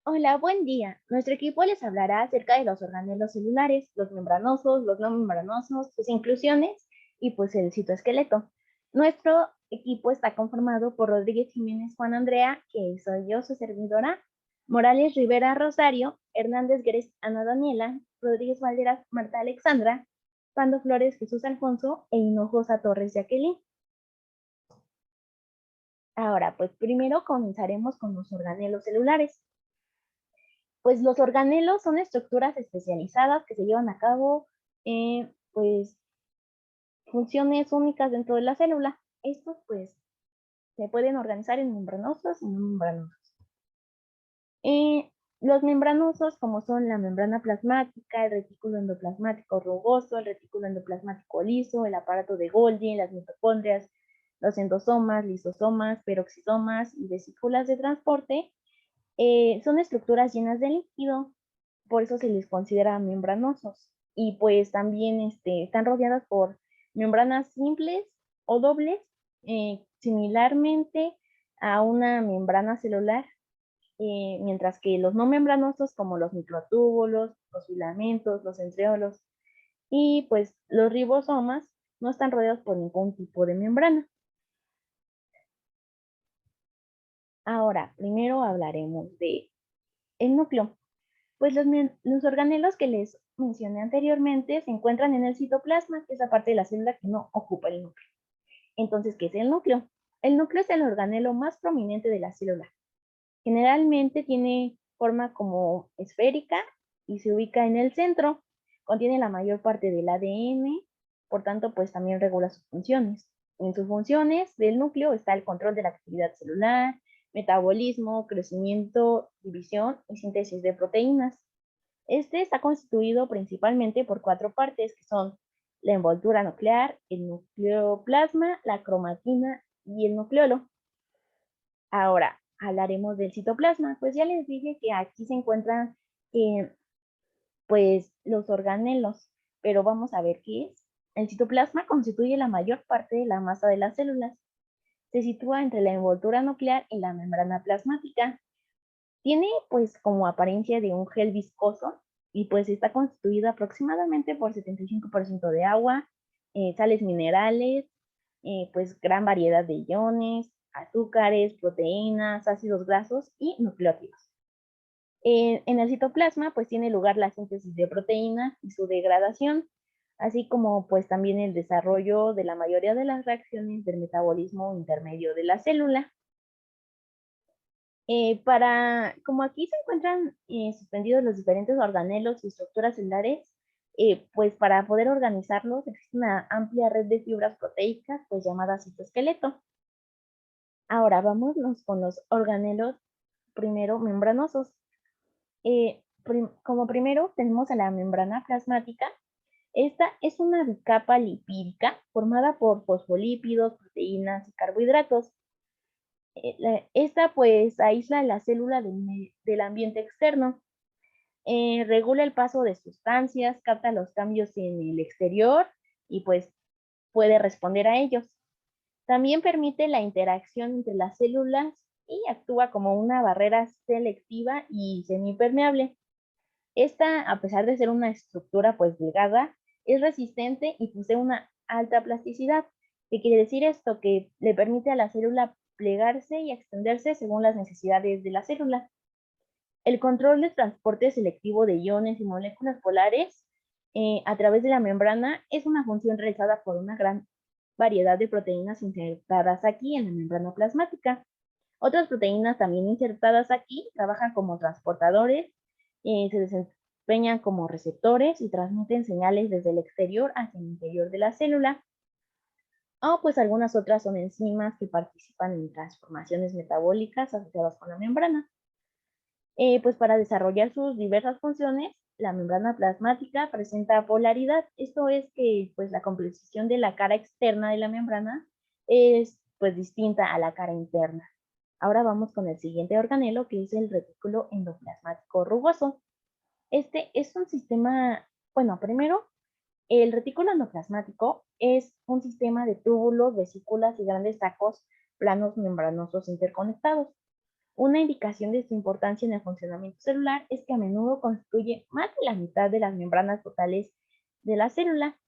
Hola, buen día. Nuestro equipo les hablará acerca de los organelos celulares, los membranosos, los no membranosos, sus inclusiones y pues el citoesqueleto. Nuestro equipo está conformado por Rodríguez Jiménez Juan Andrea, que soy yo, su servidora, Morales Rivera Rosario, Hernández Gres Ana Daniela, Rodríguez Valderas Marta Alexandra, Pando Flores Jesús Alfonso e Hinojosa Torres Jacqueline. Ahora, pues primero comenzaremos con los organelos celulares. Pues los organelos son estructuras especializadas que se llevan a cabo, pues, funciones únicas dentro de la célula. Estos, pues, se pueden organizar en membranosos y no membranosos. Los membranosos, como son la membrana plasmática, el retículo endoplasmático rugoso, el retículo endoplasmático liso, el aparato de Golgi, las mitocondrias, los endosomas, lisosomas, peroxisomas y vesículas de transporte, son estructuras llenas de líquido, por eso se les considera membranosos. Y pues también están rodeadas por membranas simples o dobles, similarmente a una membrana celular, mientras que los no membranosos, como los microtúbulos, los filamentos, los centriolos y pues los ribosomas, no están rodeados por ningún tipo de membrana. Ahora, primero hablaremos de el núcleo. Pues los organelos que les mencioné anteriormente se encuentran en el citoplasma, que es la parte de la célula que no ocupa el núcleo. Entonces, ¿qué es el núcleo? El núcleo es el organelo más prominente de la célula. Generalmente tiene forma como esférica y se ubica en el centro. Contiene la mayor parte del ADN, por tanto, pues también regula sus funciones. En sus funciones del núcleo está el control de la actividad celular, metabolismo, crecimiento, división y síntesis de proteínas. Este está constituido principalmente por cuatro partes, que son la envoltura nuclear, el nucleoplasma, la cromatina y el nucleolo. Ahora, hablaremos del citoplasma. Pues ya les dije que aquí se encuentran eh, pues los organelos, pero vamos a ver qué es. El citoplasma constituye la mayor parte de la masa de las células. Se sitúa entre la envoltura nuclear y la membrana plasmática. Tiene pues como apariencia de un gel viscoso y pues está constituido aproximadamente por 75% de agua, sales minerales, pues gran variedad de iones, azúcares, proteínas, ácidos grasos y nucleótidos. En el citoplasma pues tiene lugar la síntesis de proteínas y su degradación, así como pues también el desarrollo de la mayoría de las reacciones del metabolismo intermedio de la célula. Como aquí se encuentran suspendidos los diferentes organelos y estructuras celulares, pues para poder organizarlos existe una amplia red de fibras proteicas, pues llamada citoesqueleto. Ahora vámonos con los organelos primero membranosos. Como primero tenemos a la membrana plasmática. Esta es una bicapa lipídica formada por fosfolípidos, proteínas y carbohidratos. Esta pues aísla la célula del ambiente externo, regula el paso de sustancias, capta los cambios en el exterior y pues puede responder a ellos. También permite la interacción entre las células y actúa como una barrera selectiva y semipermeable. Esta, a pesar de ser una estructura pues delgada, es resistente y posee una alta plasticidad. ¿Qué quiere decir esto? Que le permite a la célula plegarse y extenderse según las necesidades de la célula. El control de transporte selectivo de iones y moléculas polares a través de la membrana es una función realizada por una gran variedad de proteínas insertadas aquí en la membrana plasmática. Otras proteínas también insertadas aquí trabajan como transportadores, se desempeñan como receptores y transmiten señales desde el exterior hacia el interior de la célula. O pues algunas otras son enzimas que participan en transformaciones metabólicas asociadas con la membrana. Pues para desarrollar sus diversas funciones, la membrana plasmática presenta polaridad. Esto es que pues la composición de la cara externa de la membrana es pues distinta a la cara interna. Ahora vamos con el siguiente organelo, que es el retículo endoplasmático rugoso. Este es un sistema, bueno, primero, el retículo endoplasmático es un sistema de túbulos, vesículas y grandes sacos planos membranosos interconectados. Una indicación de su importancia en el funcionamiento celular es que a menudo constituye más de la mitad de las membranas totales de la célula.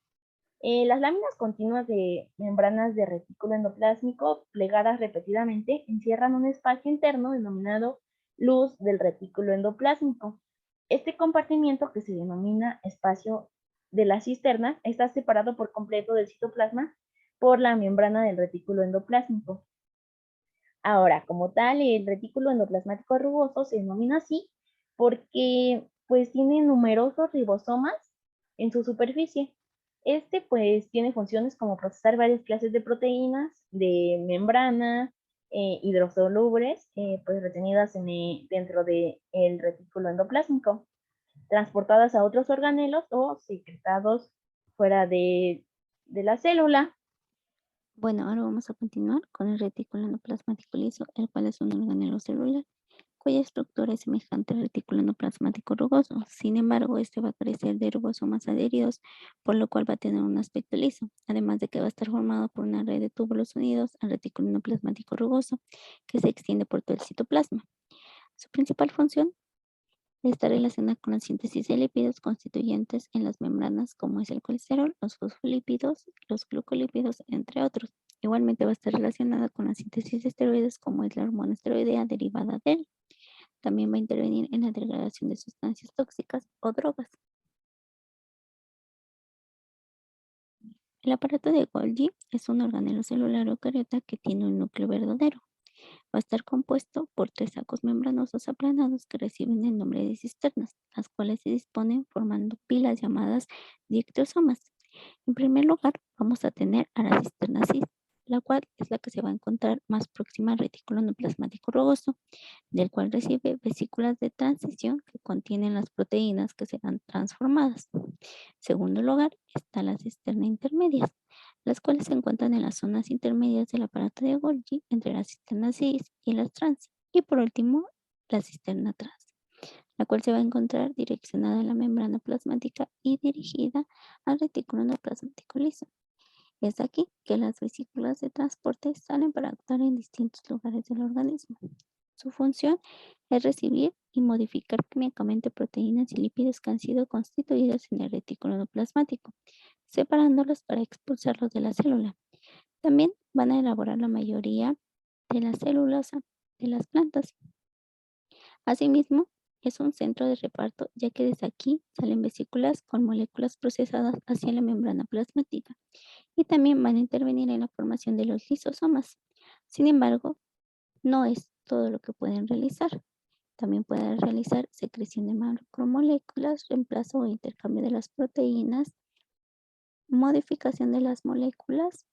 Las láminas continuas de membranas de retículo endoplásmico plegadas repetidamente encierran un espacio interno denominado luz del retículo endoplásmico. Este compartimiento, que se denomina espacio de la cisterna, está separado por completo del citoplasma por la membrana del retículo endoplásmico. Ahora, como tal, el retículo endoplasmático rugoso se denomina así porque pues tiene numerosos ribosomas en su superficie. Este pues tiene funciones como procesar varias clases de proteínas de membrana, hidrosolubles, pues retenidas dentro del retículo endoplásmico, transportadas a otros organelos o secretados fuera de la célula. Bueno, ahora vamos a continuar con el retículo endoplasmático liso, el cual es un organelo celular cuya estructura es semejante al retículo endoplasmático rugoso. Sin embargo, este va a carecer de ribosomas adheridos, por lo cual va a tener un aspecto liso, además de que va a estar formado por una red de túbulos unidos al retículo endoplasmático rugoso, que se extiende por todo el citoplasma. Su principal función está relacionada con la síntesis de lípidos constituyentes en las membranas, como es el colesterol, los fosfolípidos, los glucolípidos, entre otros. Igualmente va a estar relacionada con la síntesis de esteroides, como es la hormona esteroidea derivada de él. También va a intervenir en la degradación de sustancias tóxicas o drogas. El aparato de Golgi es un organelo celular eucariota que tiene un núcleo verdadero. Va a estar compuesto por 3 sacos membranosos aplanados que reciben el nombre de cisternas, las cuales se disponen formando pilas llamadas dictosomas. En primer lugar, vamos a tener a la cisterna cis, la cual es la que se va a encontrar más próxima al retículo endoplasmático rugoso, del cual recibe vesículas de transición que contienen las proteínas que serán transformadas. En segundo lugar, está la cisterna intermedia, las cuales se encuentran en las zonas intermedias del aparato de Golgi entre la cisterna cis y las trans. Y por último, la cisterna trans, la cual se va a encontrar direccionada a la membrana plasmática y dirigida al retículo endoplasmático liso. Es aquí que las vesículas de transporte salen para actuar en distintos lugares del organismo. Su función es recibir y modificar químicamente proteínas y lípidos que han sido constituidos en el retículo endoplasmático, separándolos para expulsarlos de la célula. También van a elaborar la mayoría de las células de las plantas. Asimismo, es un centro de reparto, ya que desde aquí salen vesículas con moléculas procesadas hacia la membrana plasmática y también van a intervenir en la formación de los lisosomas. Sin embargo, no es todo lo que pueden realizar. También pueden realizar secreción de macromoléculas, reemplazo o intercambio de las proteínas, modificación de las moléculas,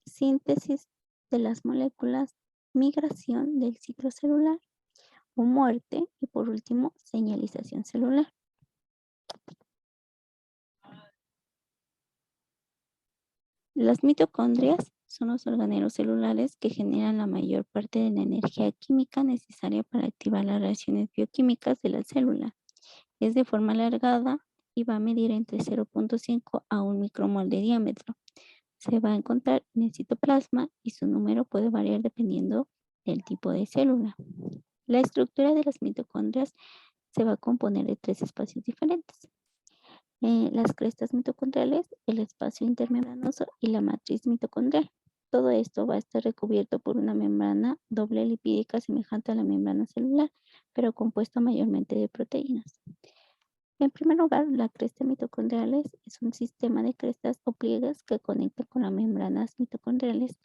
síntesis de las moléculas, migración del ciclo celular o muerte y por último señalización celular. Las mitocondrias son los organelos celulares que generan la mayor parte de la energía química necesaria para activar las reacciones bioquímicas de la célula. Es de forma alargada y va a medir entre 0.5 a 1 micromol de diámetro. Se va a encontrar en el citoplasma y su número puede variar dependiendo del tipo de célula. La estructura de las mitocondrias se va a componer de 3 espacios diferentes. Las crestas mitocondriales, el espacio intermembranoso y la matriz mitocondrial. Todo esto va a estar recubierto por una membrana doble lipídica semejante a la membrana celular, pero compuesta mayormente de proteínas. En primer lugar, la cresta mitocondriales es un sistema de crestas o pliegues que conecta con las membranas mitocondriales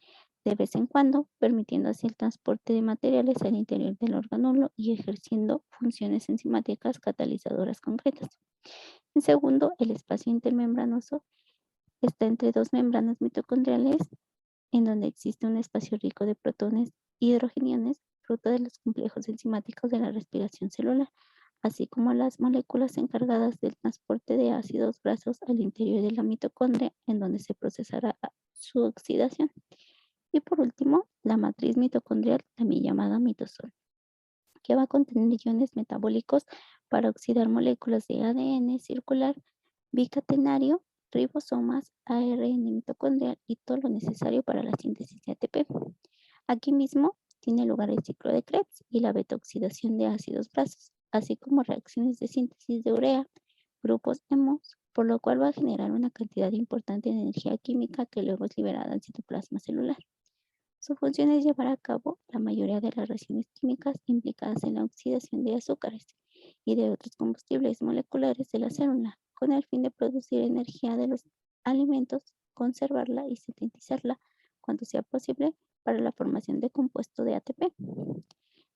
de vez en cuando, permitiendo así el transporte de materiales al interior del organulo y ejerciendo funciones enzimáticas catalizadoras concretas. En segundo, el espacio intermembranoso está entre dos membranas mitocondriales, en donde existe un espacio rico de protones y hidrogeniones, fruto de los complejos enzimáticos de la respiración celular, así como las moléculas encargadas del transporte de ácidos grasos al interior de la mitocondria, en donde se procesará su oxidación. Y por último, la matriz mitocondrial, también llamada mitosol, que va a contener iones metabólicos para oxidar moléculas de ADN circular, bicatenario, ribosomas, ARN mitocondrial y todo lo necesario para la síntesis de ATP. Aquí mismo tiene lugar el ciclo de Krebs y la beta-oxidación de ácidos grasos, así como reacciones de síntesis de urea, grupos hemos, por lo cual va a generar una cantidad importante de energía química que luego es liberada al citoplasma celular. Su función es llevar a cabo la mayoría de las reacciones químicas implicadas en la oxidación de azúcares y de otros combustibles moleculares de la célula, con el fin de producir energía de los alimentos, conservarla y sintetizarla cuando sea posible para la formación de compuesto de ATP.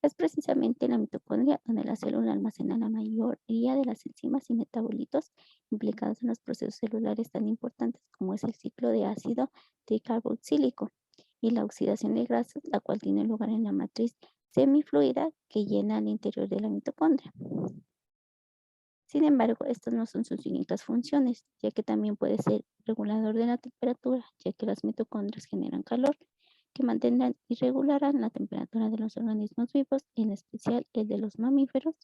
Es precisamente en la mitocondria donde la célula almacena la mayoría de las enzimas y metabolitos implicados en los procesos celulares tan importantes como es el ciclo de ácido tricarboxílico y la oxidación de grasas, la cual tiene lugar en la matriz semifluida que llena el interior de la mitocondria. Sin embargo, estas no son sus únicas funciones, ya que también puede ser regulador de la temperatura, ya que las mitocondrias generan calor, que mantendrán y regularán la temperatura de los organismos vivos, en especial el de los mamíferos.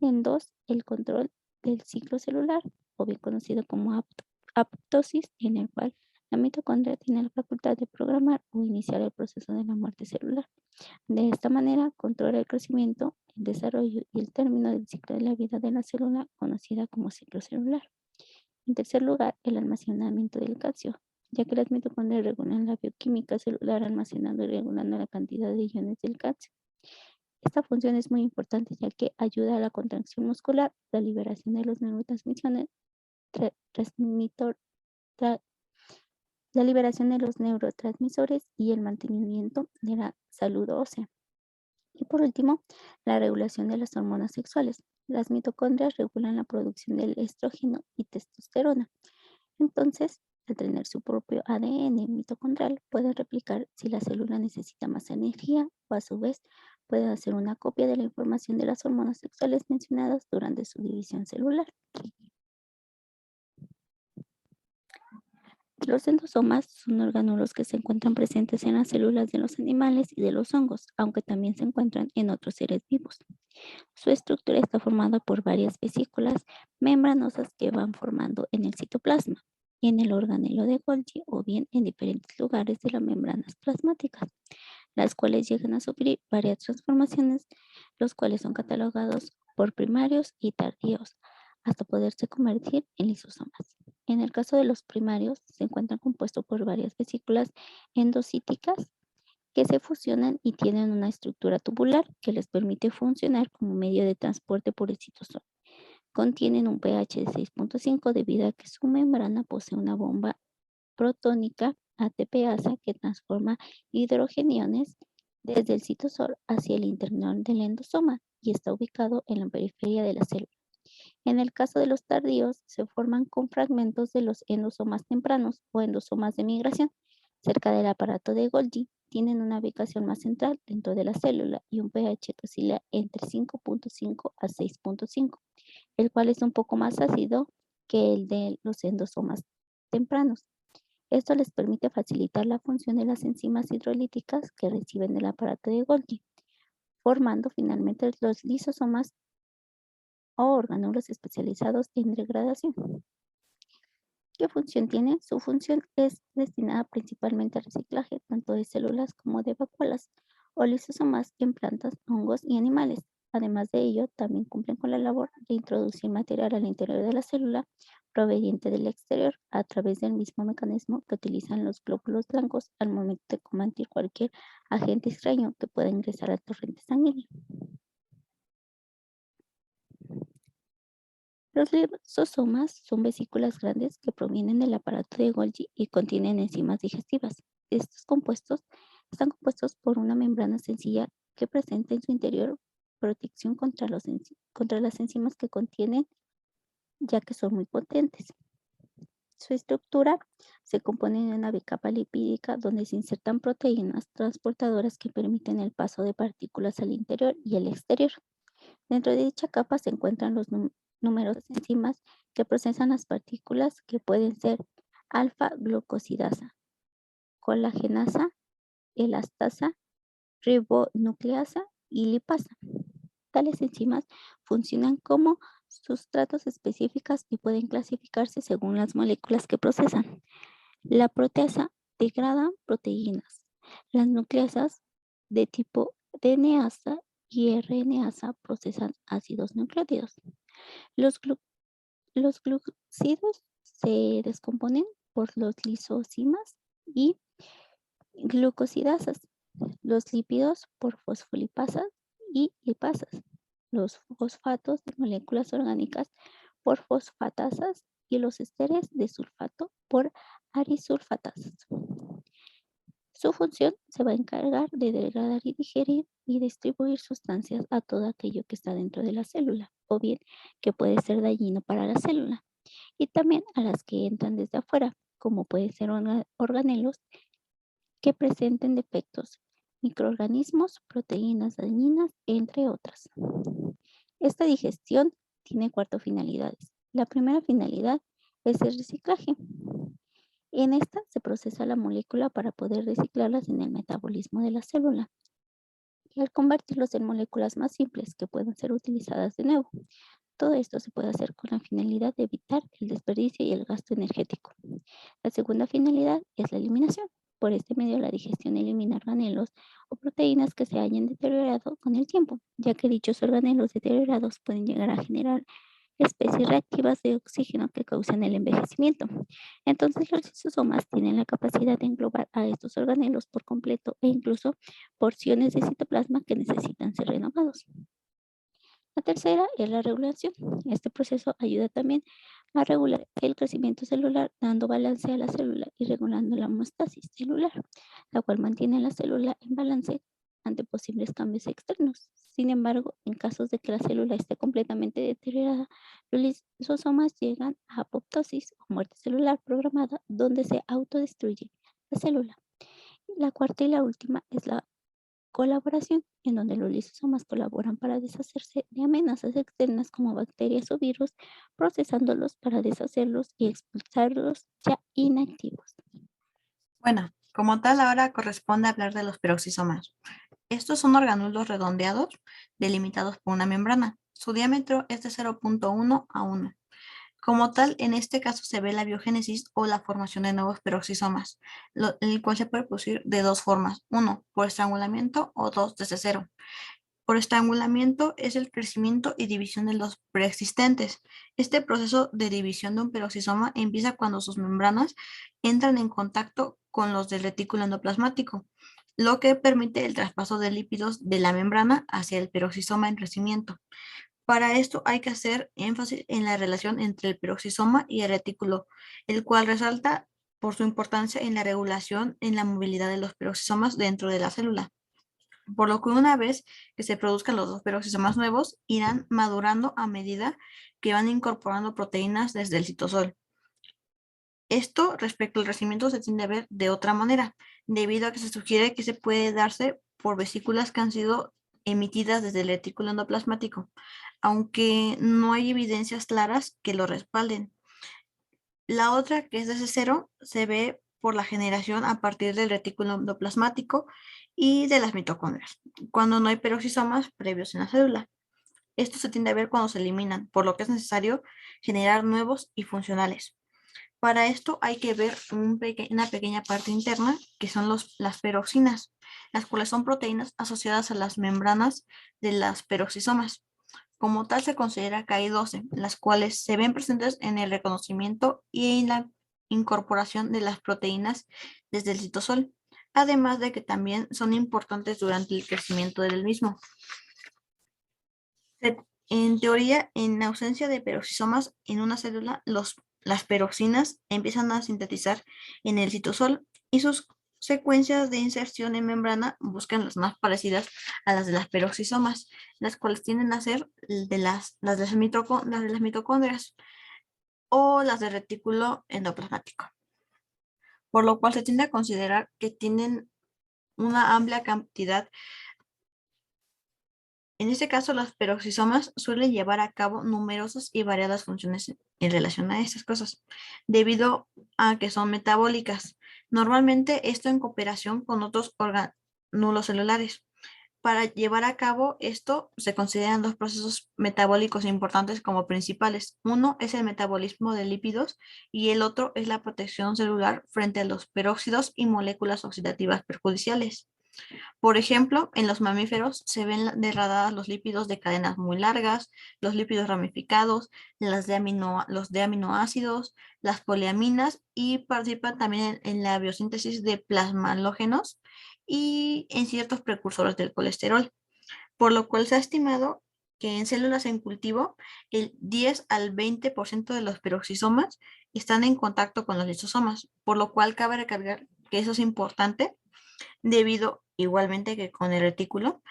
En dos, el control del ciclo celular, o bien conocido como apoptosis, en el cual la mitocondria tiene la facultad de programar o iniciar el proceso de la muerte celular. De esta manera, controla el crecimiento, el desarrollo y el término del ciclo de la vida de la célula, conocida como ciclo celular. En tercer lugar, el almacenamiento del calcio, ya que las mitocondrias regulan la bioquímica celular almacenando y regulando la cantidad de iones del calcio. Esta función es muy importante ya que ayuda a la contracción muscular, la liberación de los neurotransmisores, la liberación de los neurotransmisores y el mantenimiento de la salud ósea. Y por último, la regulación de las hormonas sexuales. Las mitocondrias regulan la producción del estrógeno y testosterona. Entonces, al tener su propio ADN mitocondrial, puede replicar si la célula necesita más energía o a su vez puede hacer una copia de la información de las hormonas sexuales mencionadas durante su división celular. Los endosomas son orgánulos que se encuentran presentes en las células de los animales y de los hongos, aunque también se encuentran en otros seres vivos. Su estructura está formada por varias vesículas membranosas que van formando en el citoplasma, en el organelo de Golgi o bien en diferentes lugares de las membranas plasmáticas, las cuales llegan a sufrir varias transformaciones, los cuales son catalogados por primarios y tardíos, hasta poderse convertir en lisosomas. En el caso de los primarios, se encuentran compuestos por varias vesículas endocíticas que se fusionan y tienen una estructura tubular que les permite funcionar como medio de transporte por el citosol. Contienen un pH de 6.5 debido a que su membrana posee una bomba protónica ATPasa que transforma hidrogeniones desde el citosol hacia el interior del endosoma y está ubicado en la periferia de la célula. En el caso de los tardíos, se forman con fragmentos de los endosomas tempranos o endosomas de migración cerca del aparato de Golgi. Tienen una ubicación más central dentro de la célula y un pH que oscila entre 5.5 a 6.5, el cual es un poco más ácido que el de los endosomas tempranos. Esto les permite facilitar la función de las enzimas hidrolíticas que reciben el aparato de Golgi, formando finalmente los lisosomas o orgánulos especializados en degradación. ¿Qué función tiene? Su función es destinada principalmente al reciclaje tanto de células como de vacuolas o lisosomas en plantas, hongos y animales. Además de ello, también cumplen con la labor de introducir material al interior de la célula proveniente del exterior a través del mismo mecanismo que utilizan los glóbulos blancos al momento de combatir cualquier agente extraño que pueda ingresar al torrente sanguíneo. Los lisosomas son vesículas grandes que provienen del aparato de Golgi y contienen enzimas digestivas. Estos compuestos están compuestos por una membrana sencilla que presenta en su interior protección contra las enzimas que contienen, ya que son muy potentes. Su estructura se compone de una bicapa lipídica donde se insertan proteínas transportadoras que permiten el paso de partículas al interior y al exterior. Dentro de dicha capa se encuentran los numerosas enzimas que procesan las partículas que pueden ser alfa-glucosidasa, colagenasa, elastasa, ribonucleasa y lipasa. Tales enzimas funcionan como sustratos específicas y pueden clasificarse según las moléculas que procesan. La proteasa degrada proteínas. Las nucleasas de tipo DNasa y RNasa procesan ácidos nucleótidos. Los, los glucósidos se descomponen por los lisosimas y glucosidasas, los lípidos por fosfolipasas y lipasas, los fosfatos de moléculas orgánicas por fosfatasas y los esteres de sulfato por arisulfatasas. Su función se va a encargar de degradar y digerir y distribuir sustancias a todo aquello que está dentro de la célula, o bien que puede ser dañino para la célula, y también a las que entran desde afuera, como puede ser organelos que presenten defectos, microorganismos, proteínas dañinas, entre otras. Esta digestión tiene 4 finalidades. La primera finalidad es el reciclaje. En esta se procesa la molécula para poder reciclarlas en el metabolismo de la célula y al convertirlos en moléculas más simples que puedan ser utilizadas de nuevo. Todo esto se puede hacer con la finalidad de evitar el desperdicio y el gasto energético. La segunda finalidad es la eliminación. Por este medio, la digestión elimina organelos o proteínas que se hayan deteriorado con el tiempo, ya que dichos organelos deteriorados pueden llegar a generar especies reactivas de oxígeno que causan el envejecimiento. Entonces, los lisosomas tienen la capacidad de englobar a estos organelos por completo e incluso porciones de citoplasma que necesitan ser renovados. La tercera es la regulación. Este proceso ayuda también a regular el crecimiento celular, dando balance a la célula y regulando la homeostasis celular, la cual mantiene a la célula en balance ante posibles cambios externos. Sin embargo, en casos de que la célula esté completamente deteriorada, los lisosomas llegan a apoptosis o muerte celular programada, donde se autodestruye la célula. La cuarta y la última es la colaboración, en donde los lisosomas colaboran para deshacerse de amenazas externas como bacterias o virus, procesándolos para deshacerlos y expulsarlos ya inactivos. Bueno, como tal, ahora corresponde hablar de los peroxisomas. Estos son orgánulos redondeados delimitados por una membrana. Su diámetro es de 0.1 a 1. Como tal, en este caso se ve la biogénesis o la formación de nuevos peroxisomas, el cual se puede producir de dos formas. Uno, por estrangulamiento, o dos, desde cero. Por estrangulamiento es el crecimiento y división de los preexistentes. Este proceso de división de un peroxisoma empieza cuando sus membranas entran en contacto con los del retículo endoplasmático, lo que permite el traspaso de lípidos de la membrana hacia el peroxisoma en crecimiento. Para esto hay que hacer énfasis en la relación entre el peroxisoma y el retículo, el cual resalta por su importancia en la regulación en la movilidad de los peroxisomas dentro de la célula. Por lo que una vez que se produzcan los dos peroxisomas nuevos, irán madurando a medida que van incorporando proteínas desde el citosol. Esto respecto al crecimiento se tiende a ver de otra manera, debido a que se sugiere que se puede darse por vesículas que han sido emitidas desde el retículo endoplasmático, aunque no hay evidencias claras que lo respalden. La otra, que es desde cero, se ve por la generación a partir del retículo endoplasmático y de las mitocondrias, cuando no hay peroxisomas previos en la célula. Esto se tiende a ver cuando se eliminan, por lo que es necesario generar nuevos y funcionales. Para esto hay que ver una pequeña parte interna, que son las peroxinas, las cuales son proteínas asociadas a las membranas de las peroxisomas. Como tal se considera que hay 12, las cuales se ven presentes en el reconocimiento y en la incorporación de las proteínas desde el citosol, además de que también son importantes durante el crecimiento del mismo. En teoría, en ausencia de peroxisomas en una célula, las peroxinas empiezan a sintetizar en el citosol y sus secuencias de inserción en membrana buscan las más parecidas a las de las peroxisomas, las cuales tienden a ser las de las mitocondrias o las del retículo endoplasmático, por lo cual se tiende a considerar que tienen una amplia cantidad. En este caso, los peroxisomas suelen llevar a cabo numerosas y variadas funciones en relación a estas cosas, debido a que son metabólicas. Normalmente esto en cooperación con otros orgánulos celulares. Para llevar a cabo esto se consideran dos procesos metabólicos importantes como principales. Uno es el metabolismo de lípidos y el otro es la protección celular frente a los peróxidos y moléculas oxidativas perjudiciales. Por ejemplo, en los mamíferos se ven degradadas los lípidos de cadenas muy largas, los lípidos ramificados, los de aminoácidos, las poliaminas y participan también en la biosíntesis de plasmalógenos y en ciertos precursores del colesterol, por lo cual se ha estimado que en células en cultivo el 10 al 20% de los peroxisomas están en contacto con los lisosomas, por lo cual cabe recargar que eso es importante debido igualmente que con el retículo,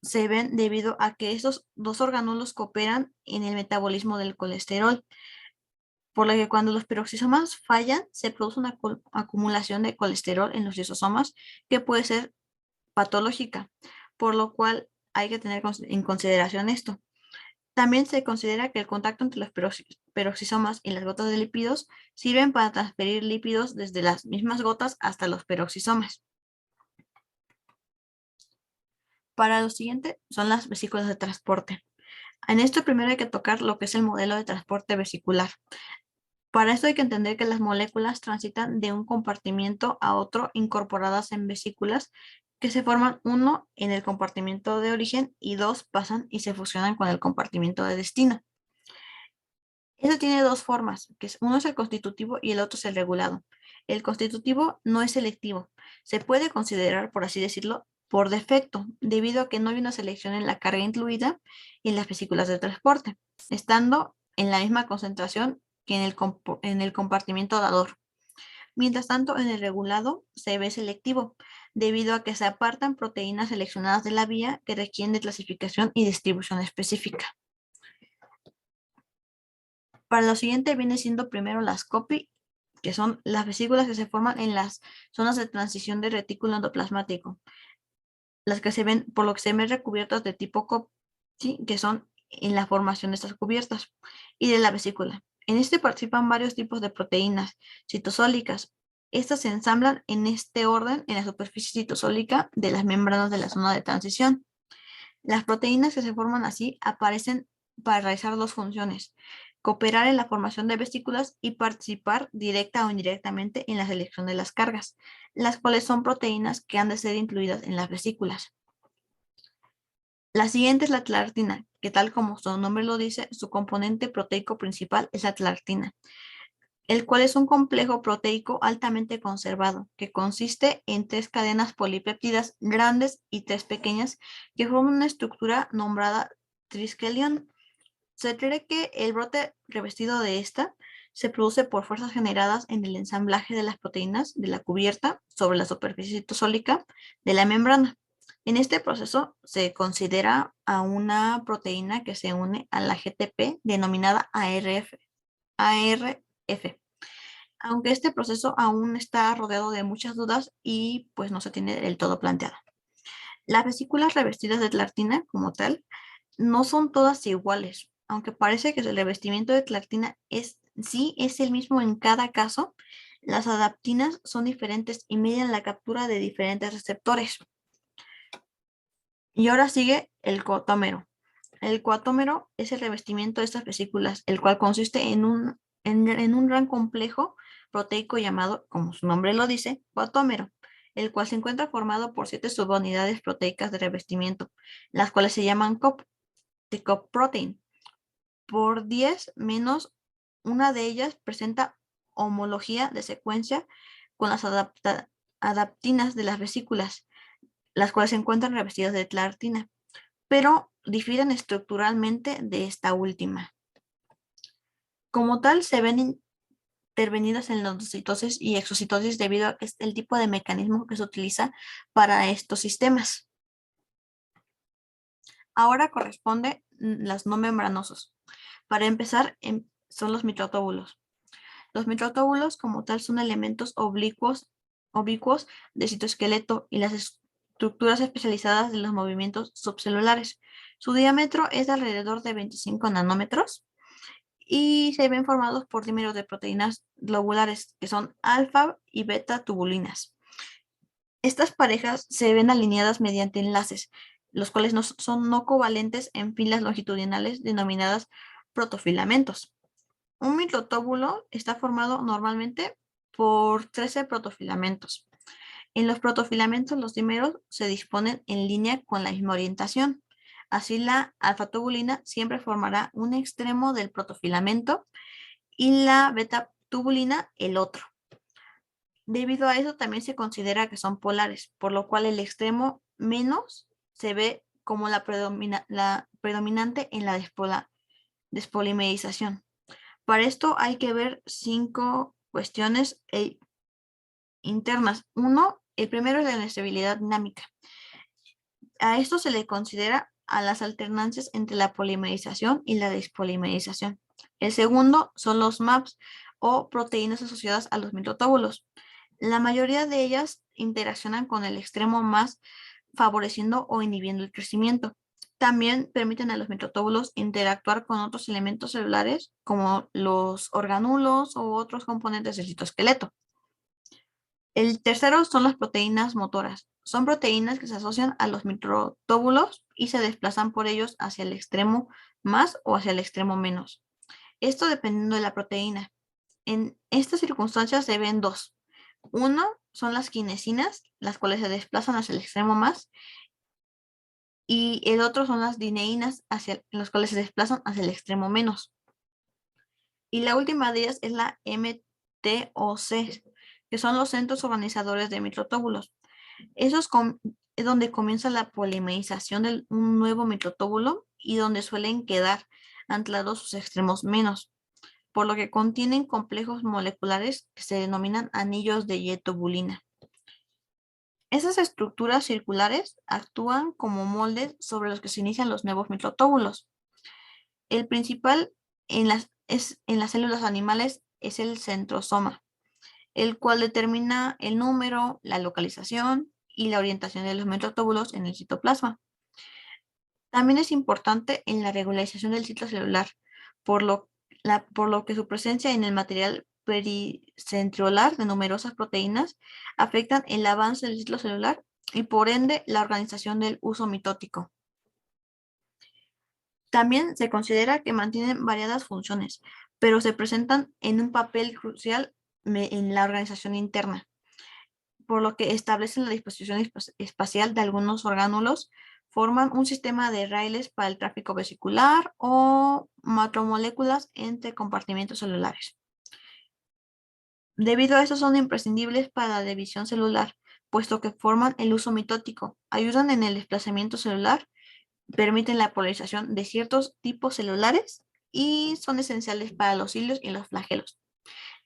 se ven debido a que estos dos orgánulos cooperan en el metabolismo del colesterol, por lo que cuando los peroxisomas fallan, se produce una acumulación de colesterol en los lisosomas que puede ser patológica, por lo cual hay que tener en consideración esto. También se considera que el contacto entre los peroxisomas y las gotas de lípidos sirven para transferir lípidos desde las mismas gotas hasta los peroxisomas. Para lo siguiente son las vesículas de transporte. En esto primero hay que tocar lo que es el modelo de transporte vesicular. Para esto hay que entender que las moléculas transitan de un compartimiento a otro incorporadas en vesículas que se forman, uno en el compartimiento de origen y dos pasan y se fusionan con el compartimiento de destino. Eso tiene dos formas, que uno es el constitutivo y el otro es el regulado. El constitutivo no es selectivo, se puede considerar, por así decirlo, por defecto, debido a que no hay una selección en la carga incluida en las vesículas de transporte, estando en la misma concentración que en el compartimiento dador. Mientras tanto, en el regulado se ve selectivo, debido a que se apartan proteínas seleccionadas de la vía que requieren de clasificación y distribución específica. Para lo siguiente viene siendo primero las COPI, que son las vesículas que se forman en las zonas de transición del retículo endoplasmático, las que se ven, por lo que se ven recubiertas de tipo COP, ¿sí? Que son en la formación de estas cubiertas, y de la vesícula. En este participan varios tipos de proteínas citosólicas. Estas se ensamblan en este orden en la superficie citosólica de las membranas de la zona de transición. Las proteínas que se forman así aparecen para realizar dos funciones: cooperar en la formación de vesículas y participar directa o indirectamente en la selección de las cargas, las cuales son proteínas que han de ser incluidas en las vesículas. La siguiente es la tlartina, que tal como su nombre lo dice, su componente proteico principal es la tlartina, el cual es un complejo proteico altamente conservado, que consiste en 3 cadenas polipéptidas grandes y 3 pequeñas, que forman una estructura nombrada triskelion. Se cree que el brote revestido de esta se produce por fuerzas generadas en el ensamblaje de las proteínas de la cubierta sobre la superficie citosólica de la membrana. En este proceso se considera a una proteína que se une a la GTP denominada ARF, aunque este proceso aún está rodeado de muchas dudas y pues no se tiene del todo planteado. Las vesículas revestidas de tlartina como tal no son todas iguales, aunque parece que el revestimiento de tlartina sí es el mismo en cada caso. Las adaptinas son diferentes y median la captura de diferentes receptores. Y ahora sigue el coatómero. El coatómero es el revestimiento de estas vesículas, el cual consiste en un gran complejo proteico llamado, como su nombre lo dice, coatómero, el cual se encuentra formado por 7 subunidades proteicas de revestimiento, las cuales se llaman COP, de COP protein. Por 10 menos una de ellas presenta homología de secuencia con las adaptinas de las vesículas, las cuales se encuentran revestidas de tlartina, pero difieren estructuralmente de esta última. Como tal, se ven intervenidas en la endocitosis y exocitosis debido a que es el tipo de mecanismo que se utiliza para estos sistemas. Ahora corresponde las no membranosos. Para empezar, son los microtúbulos. Los microtúbulos como tal son elementos oblicuos del citoesqueleto y las estructuras especializadas de los movimientos subcelulares. Su diámetro es de alrededor de 25 nanómetros y se ven formados por dímeros de proteínas globulares que son alfa y beta tubulinas. Estas parejas se ven alineadas mediante enlaces, los cuales son no covalentes en filas longitudinales denominadas protofilamentos. Un microtúbulo está formado normalmente por 13 protofilamentos. En los protofilamentos, los dímeros se disponen en línea con la misma orientación. Así, la alfa-tubulina siempre formará un extremo del protofilamento y la beta-tubulina el otro. Debido a eso, también se considera que son polares, por lo cual el extremo menos se ve como la predominante en la despolimerización. Para esto hay que ver 5 cuestiones internas. El primero es la inestabilidad dinámica. A esto se le considera a las alternancias entre la polimerización y la despolimerización. El segundo son los MAPs o proteínas asociadas a los microtúbulos. La mayoría de ellas interaccionan con el extremo más, favoreciendo o inhibiendo el crecimiento. También permiten a los microtúbulos interactuar con otros elementos celulares como los organulos u otros componentes del citoesqueleto. El tercero son las proteínas motoras. Son proteínas que se asocian a los microtúbulos y se desplazan por ellos hacia el extremo más o hacia el extremo menos. Esto dependiendo de la proteína. En estas circunstancias se ven dos. Uno son las kinesinas, las cuales se desplazan hacia el extremo más, y el otro son las dineínas, las cuales se desplazan hacia el extremo menos. Y la última de ellas es la MTOC, que son los centros organizadores de microtúbulos. Eso es donde comienza la polimerización de un nuevo microtúbulo y donde suelen quedar anclados sus extremos menos, por lo que contienen complejos moleculares que se denominan anillos de Y-tubulina. Esas estructuras circulares actúan como moldes sobre los que se inician los nuevos microtúbulos. El principal en las células animales es el centrosoma, el cual determina el número, la localización y la orientación de los microtúbulos en el citoplasma. También es importante en la regularización del ciclo celular, por lo que su presencia en el material pericentriolar de numerosas proteínas afectan el avance del ciclo celular y por ende la organización del uso mitótico. También se considera que mantienen variadas funciones, pero se presentan en un papel crucial en la organización interna, por lo que establecen la disposición espacial de algunos orgánulos, forman un sistema de raíles para el tráfico vesicular o macromoléculas entre compartimentos celulares. Debido a eso son imprescindibles para la división celular, puesto que forman el uso mitótico, ayudan en el desplazamiento celular, permiten la polarización de ciertos tipos celulares y son esenciales para los cilios y los flagelos.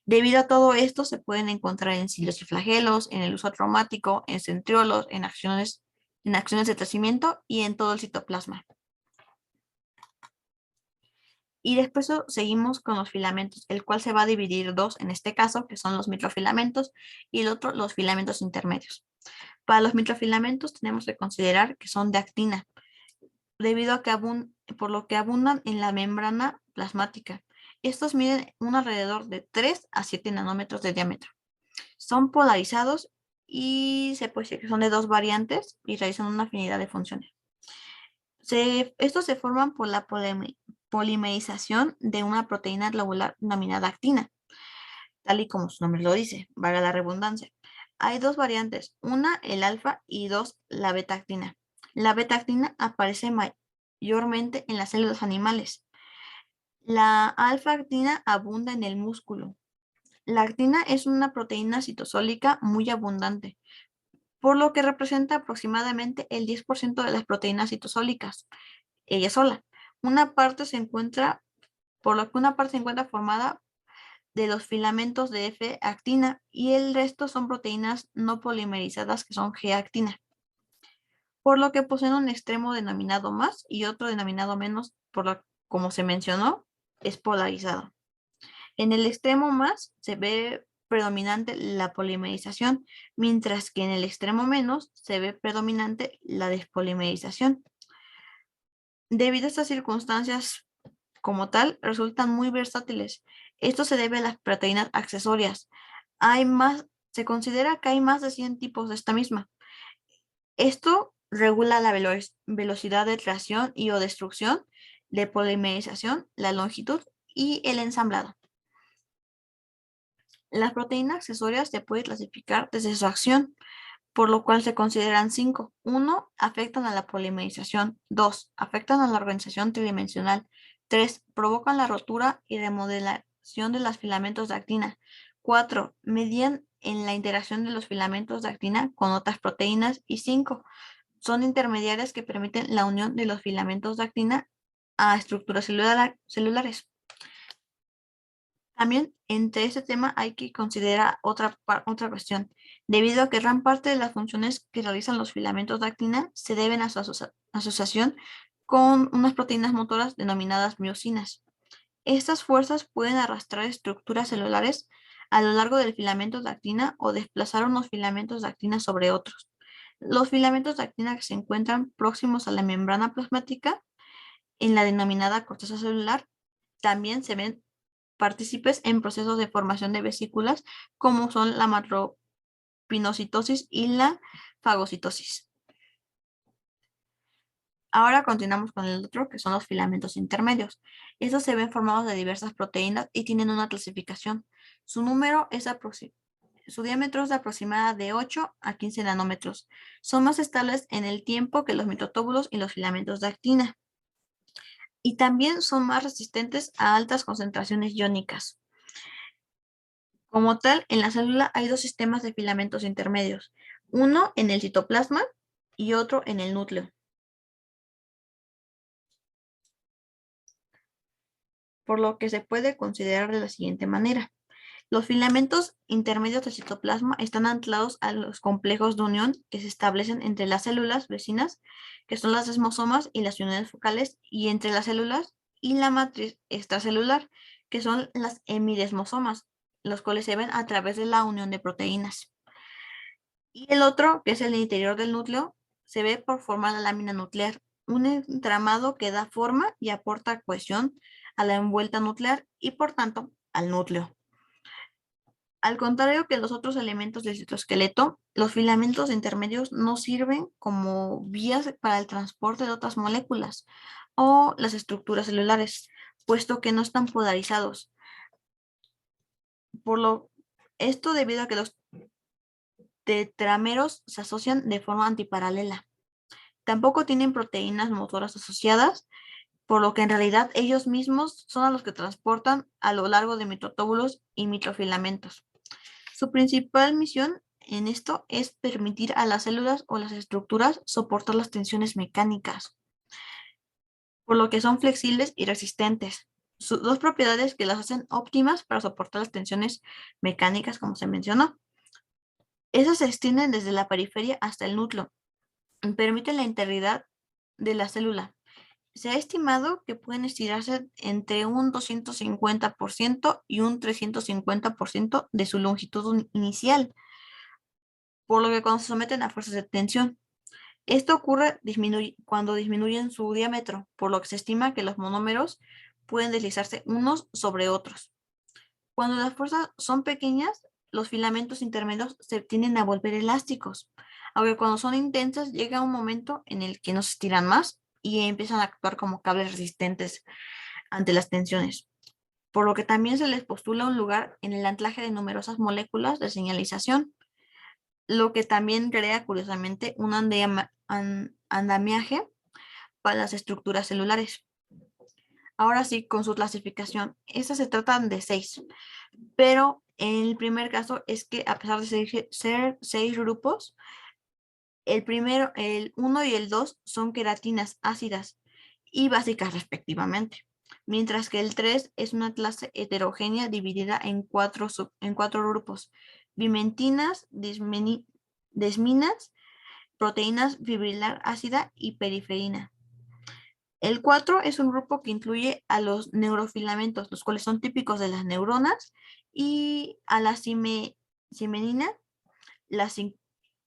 Debido a todo esto, se pueden encontrar en cilios y flagelos, en el uso traumático, en centriolos, en acciones de crecimiento y en todo el citoplasma. Y después seguimos con los filamentos, el cual se va a dividir dos en este caso, que son los microfilamentos, y el otro los filamentos intermedios. Para los microfilamentos tenemos que considerar que son de actina, debido a que por lo que abundan en la membrana plasmática. Estos miden un alrededor de 3 a 7 nanómetros de diámetro. Son polarizados y se puede decir que son de dos variantes y realizan una afinidad de funciones. Estos se forman por la polimerización de una proteína globular denominada actina, tal y como su nombre lo dice, valga la redundancia. Hay dos variantes, una el alfa y dos la beta-actina. La beta-actina aparece mayormente en las células animales. La alfa-actina abunda en el músculo. La actina es una proteína citosólica muy abundante, por lo que representa aproximadamente el 10% de las proteínas citosólicas, ella sola. Por lo que una parte se encuentra formada de los filamentos de F-actina y el resto son proteínas no polimerizadas que son G-actina, por lo que poseen un extremo denominado más y otro denominado menos, como se mencionó, es polarizado. En el extremo más se ve predominante la polimerización, mientras que en el extremo menos se ve predominante la despolimerización. Debido a estas circunstancias, como tal, resultan muy versátiles. Esto se debe a las proteínas accesorias. Se considera que hay más de 100 tipos de esta misma. Esto regula la velocidad de creación y o destrucción, de polimerización, la longitud y el ensamblado. Las proteínas accesorias se puede clasificar desde su acción, por lo cual se consideran 5. 1. Afectan a la polimerización. 2. Afectan a la organización tridimensional. 3. Provocan la rotura y remodelación de los filamentos de actina. 4. Median en la interacción de los filamentos de actina con otras proteínas. Y 5. Son intermediarias que permiten la unión de los filamentos de actina a estructuras celulares. También entre este tema hay que considerar otra cuestión, debido a que gran parte de las funciones que realizan los filamentos de actina se deben a su asociación con unas proteínas motoras denominadas miosinas. Estas fuerzas pueden arrastrar estructuras celulares a lo largo del filamento de actina o desplazar unos filamentos de actina sobre otros. Los filamentos de actina que se encuentran próximos a la membrana plasmática, en la denominada corteza celular, también se ven partícipes en procesos de formación de vesículas, como son la macropinocitosis y la fagocitosis. Ahora continuamos con el otro, que son los filamentos intermedios. Estos se ven formados de diversas proteínas y tienen una clasificación. Su diámetro es aproximada de 8 a 15 nanómetros. Son más estables en el tiempo que los microtúbulos y los filamentos de actina. Y también son más resistentes a altas concentraciones iónicas. Como tal, en la célula hay dos sistemas de filamentos intermedios, uno en el citoplasma y otro en el núcleo. Por lo que se puede considerar de la siguiente manera. Los filamentos intermedios del citoplasma están anclados a los complejos de unión que se establecen entre las células vecinas, que son las desmosomas y las uniones focales, y entre las células y la matriz extracelular, que son las hemidesmosomas, los cuales se ven a través de la unión de proteínas. Y el otro, que es el interior del núcleo, se ve por formar la lámina nuclear, un entramado que da forma y aporta cohesión a la envuelta nuclear y por tanto al núcleo. Al contrario que los otros elementos del citoesqueleto, los filamentos intermedios no sirven como vías para el transporte de otras moléculas o las estructuras celulares, puesto que no están polarizados. Esto debido a que los tetrámeros se asocian de forma antiparalela. Tampoco tienen proteínas motoras asociadas, por lo que en realidad ellos mismos son a los que transportan a lo largo de microtúbulos y microfilamentos. Su principal misión en esto es permitir a las células o las estructuras soportar las tensiones mecánicas, por lo que son flexibles y resistentes. Sus dos propiedades que las hacen óptimas para soportar las tensiones mecánicas, como se mencionó. Esas se extienden desde la periferia hasta el núcleo y permiten la integridad de la célula. Se ha estimado que pueden estirarse entre un 250% y un 350% de su longitud inicial, por lo que cuando se someten a fuerzas de tensión. Esto ocurre cuando disminuyen su diámetro, por lo que se estima que los monómeros pueden deslizarse unos sobre otros. Cuando las fuerzas son pequeñas, los filamentos intermedios se tienden a volver elásticos, aunque cuando son intensas llega un momento en el que no se estiran más y empiezan a actuar como cables resistentes ante las tensiones, por lo que también se les postula un lugar en el anclaje de numerosas moléculas de señalización, lo que también crea curiosamente un andamiaje para las estructuras celulares. Ahora sí, con su clasificación, estas se tratan de 6, pero el primer caso es que a pesar de ser 6 grupos, el primero, el 1 y el 2 son queratinas ácidas y básicas respectivamente, mientras que el 3 es una clase heterogénea dividida en 4 grupos: bimentinas, desminas, proteínas fibrilar ácida y periferina. El 4 es un grupo que incluye a los neurofilamentos, los cuales son típicos de las neuronas, y a la cimenina, la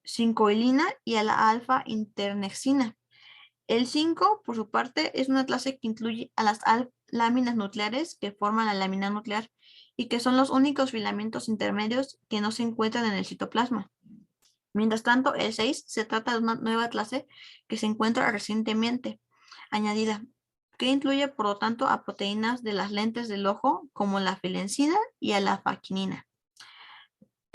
cincoilina y a la alfa-internexina. El 5, por su parte, es una clase que incluye a las láminas nucleares que forman la lámina nuclear y que son los únicos filamentos intermedios que no se encuentran en el citoplasma. Mientras tanto, el 6 se trata de una nueva clase que se encuentra recientemente añadida, que incluye, por lo tanto, a proteínas de las lentes del ojo como la filencina y a la faquinina.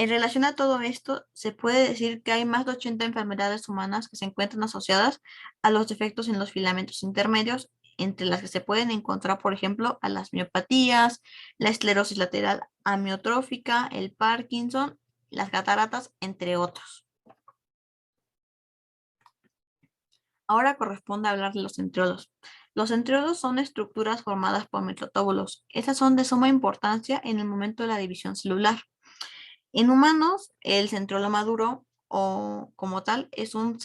En relación a todo esto, se puede decir que hay más de 80 enfermedades humanas que se encuentran asociadas a los defectos en los filamentos intermedios, entre las que se pueden encontrar, por ejemplo, a las miopatías, la esclerosis lateral amiotrófica, el Parkinson, las cataratas, entre otros. Ahora corresponde hablar de los centriolos. Los centriolos son estructuras formadas por microtóbulos. Estas son de suma importancia en el momento de la división celular. En humanos, el centriolo maduro o como tal es un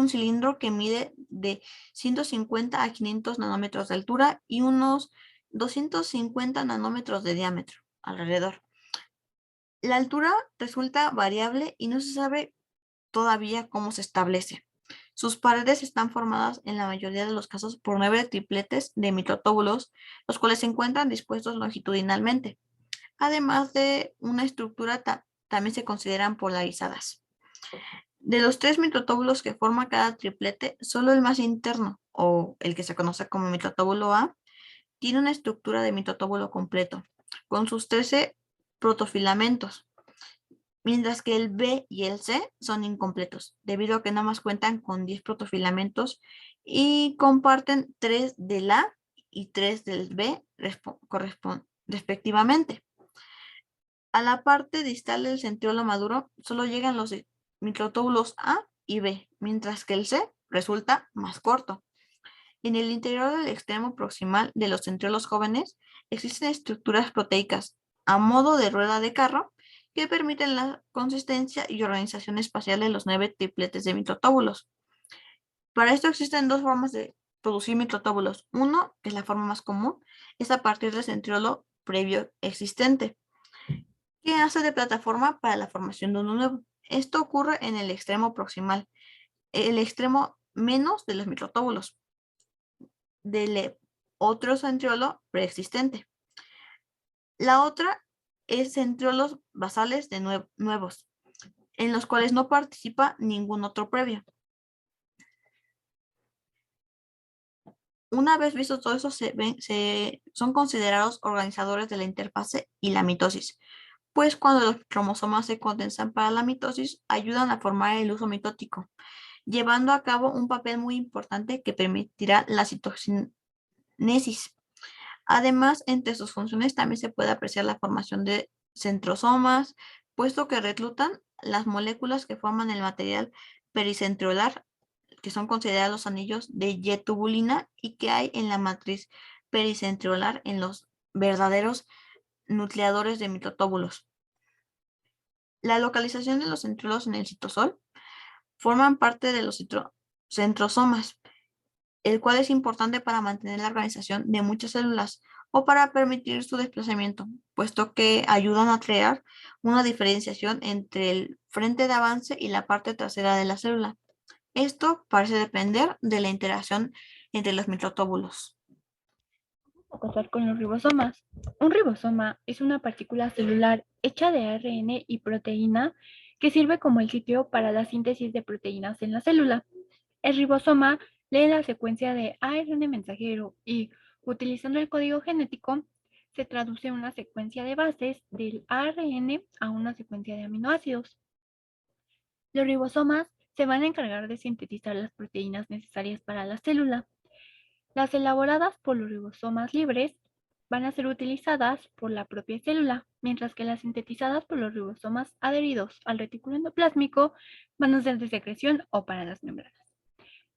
cilindro que mide de 150 a 500 nanómetros de altura y unos 250 nanómetros de diámetro alrededor. La altura resulta variable y no se sabe todavía cómo se establece. Sus paredes están formadas en la mayoría de los casos por 9 tripletes de microtóbulos, los cuales se encuentran dispuestos longitudinalmente. Además de una estructura también se consideran polarizadas. De los 3 microtóbulos que forma cada triplete, solo el más interno, o el que se conoce como microtóbulo A, tiene una estructura de microtóbulo completo, con sus 13 protofilamentos, mientras que el B y el C son incompletos, debido a que nada más cuentan con 10 protofilamentos y comparten 3 del A y 3 del B respectivamente. A la parte distal del centriolo maduro solo llegan los microtóbulos A y B, mientras que el C resulta más corto. En el interior del extremo proximal de los centriolos jóvenes existen estructuras proteicas a modo de rueda de carro que permiten la consistencia y organización espacial de los 9 tripletes de microtóbulos. Para esto existen dos formas de producir microtóbulos. Uno, que es la forma más común, es a partir del centriolo previo existente, que hace de plataforma para la formación de uno nuevo. Esto ocurre en el extremo proximal, el extremo menos de los microtóbulos del otro centriolo preexistente. La otra es centriolos basales de nuevos, en los cuales no participa ningún otro previo. Una vez visto todo eso, son considerados organizadores de la interfase y la mitosis, pues cuando los cromosomas se condensan para la mitosis, ayudan a formar el uso mitótico, llevando a cabo un papel muy importante que permitirá la citocinesis. Además, entre sus funciones también se puede apreciar la formación de centrosomas, puesto que reclutan las moléculas que forman el material pericentriolar, que son considerados los anillos de Y-tubulina y que hay en la matriz pericentriolar en los verdaderos nucleadores de microtóbulos. La localización de los centriolos en el citosol forman parte de los centrosomas, el cual es importante para mantener la organización de muchas células o para permitir su desplazamiento, puesto que ayudan a crear una diferenciación entre el frente de avance y la parte trasera de la célula. Esto parece depender de la interacción entre los microtóbulos. Vamos a pasar con los ribosomas. Un ribosoma es una partícula celular hecha de ARN y proteína que sirve como el sitio para la síntesis de proteínas en la célula. El ribosoma lee la secuencia de ARN mensajero y, utilizando el código genético, se traduce una secuencia de bases del ARN a una secuencia de aminoácidos. Los ribosomas se van a encargar de sintetizar las proteínas necesarias para la célula. Las elaboradas por los ribosomas libres van a ser utilizadas por la propia célula, mientras que las sintetizadas por los ribosomas adheridos al retículo endoplásmico van a ser de secreción o para las membranas.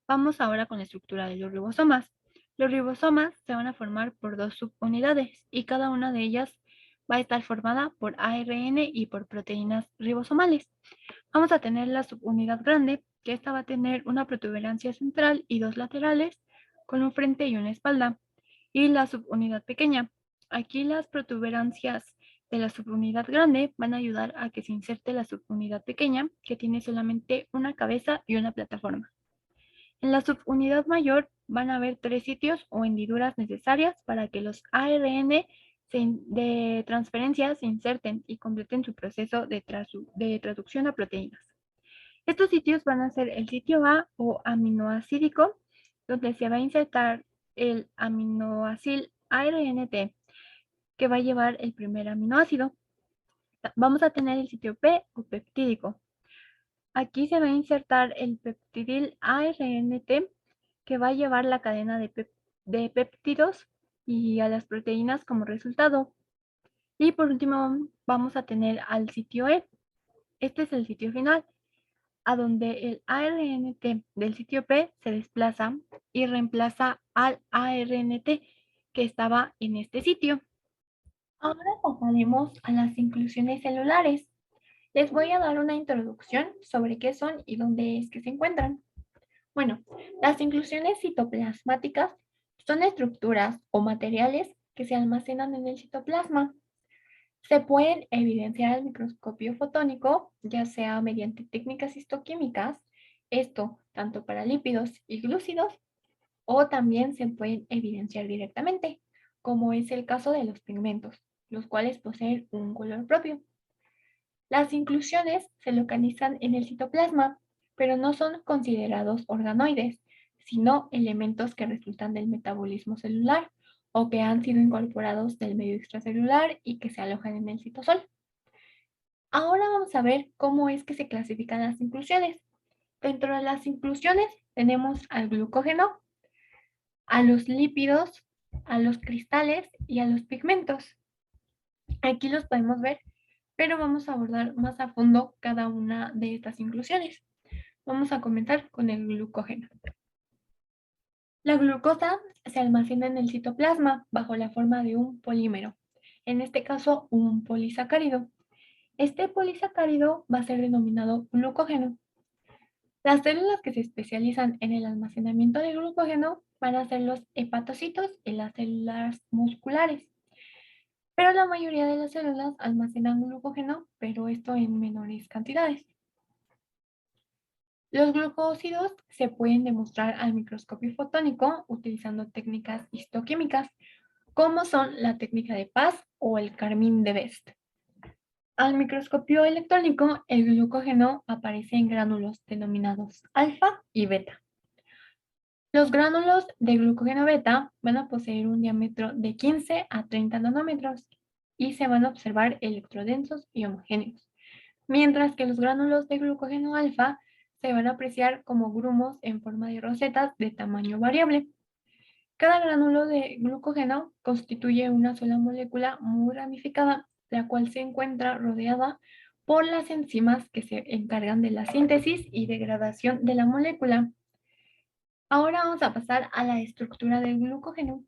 Vamos ahora con la estructura de los ribosomas. Los ribosomas se van a formar por dos subunidades y cada una de ellas va a estar formada por ARN y por proteínas ribosomales. Vamos a tener la subunidad grande, que esta va a tener una protuberancia central y dos laterales, con un frente y una espalda. Y la subunidad pequeña. Aquí las protuberancias de la subunidad grande van a ayudar a que se inserte la subunidad pequeña, que tiene solamente una cabeza y una plataforma. En la subunidad mayor van a haber 3 sitios o hendiduras necesarias para que los ARN de transferencia se inserten y completen su proceso de traducción a proteínas. Estos sitios van a ser el sitio A o aminoacídico, donde se va a insertar el aminoácido ARNT, que va a llevar el primer aminoácido. vamos a tener el sitio P o peptídico. Aquí se va a insertar el peptidil ARNT que va a llevar la cadena de péptidos y a las proteínas como resultado. Y por último vamos a tener al sitio E. Este es el sitio final, a donde el ARNT del sitio P se desplaza y reemplaza al ARNT que estaba en este sitio. Ahora pasaremos a las inclusiones celulares. Les voy a dar una introducción sobre qué son y dónde es que se encuentran. Bueno, las inclusiones citoplasmáticas son estructuras o materiales que se almacenan en el citoplasma. Se pueden evidenciar al microscopio fotónico, ya sea mediante técnicas histoquímicas, esto tanto para lípidos y glúcidos, o también se pueden evidenciar directamente, como es el caso de los pigmentos, los cuales poseen un color propio. Las inclusiones se localizan en el citoplasma, pero no son considerados organoides, sino elementos que resultan del metabolismo celular o que han sido incorporados del medio extracelular y que se alojan en el citosol. Ahora vamos a ver cómo es que se clasifican las inclusiones. Dentro de las inclusiones tenemos al glucógeno, a los lípidos, a los cristales y a los pigmentos. Aquí los podemos ver, pero vamos a abordar más a fondo cada una de estas inclusiones. Vamos a comenzar con el glucógeno. La glucosa se almacena en el citoplasma bajo la forma de un polímero, en este caso un polisacárido. Este polisacárido va a ser denominado glucógeno. Las células que se especializan en el almacenamiento de glucógeno van a ser los hepatocitos y las células musculares. Pero la mayoría de las células almacenan glucógeno, pero esto en menores cantidades. Los glucósidos se pueden demostrar al microscopio fotónico utilizando técnicas histoquímicas, como son la técnica de Paz o el carmín de Best. Al microscopio electrónico, el glucógeno aparece en gránulos denominados alfa y beta. Los gránulos de glucógeno beta van a poseer un diámetro de 15 a 30 nanómetros y se van a observar electrodensos y homogéneos, mientras que los gránulos de glucógeno alfa se van a apreciar como grumos en forma de rosetas de tamaño variable. Cada gránulo de glucógeno constituye una sola molécula muy ramificada, la cual se encuentra rodeada por las enzimas que se encargan de la síntesis y degradación de la molécula. Ahora vamos a pasar a la estructura del glucógeno.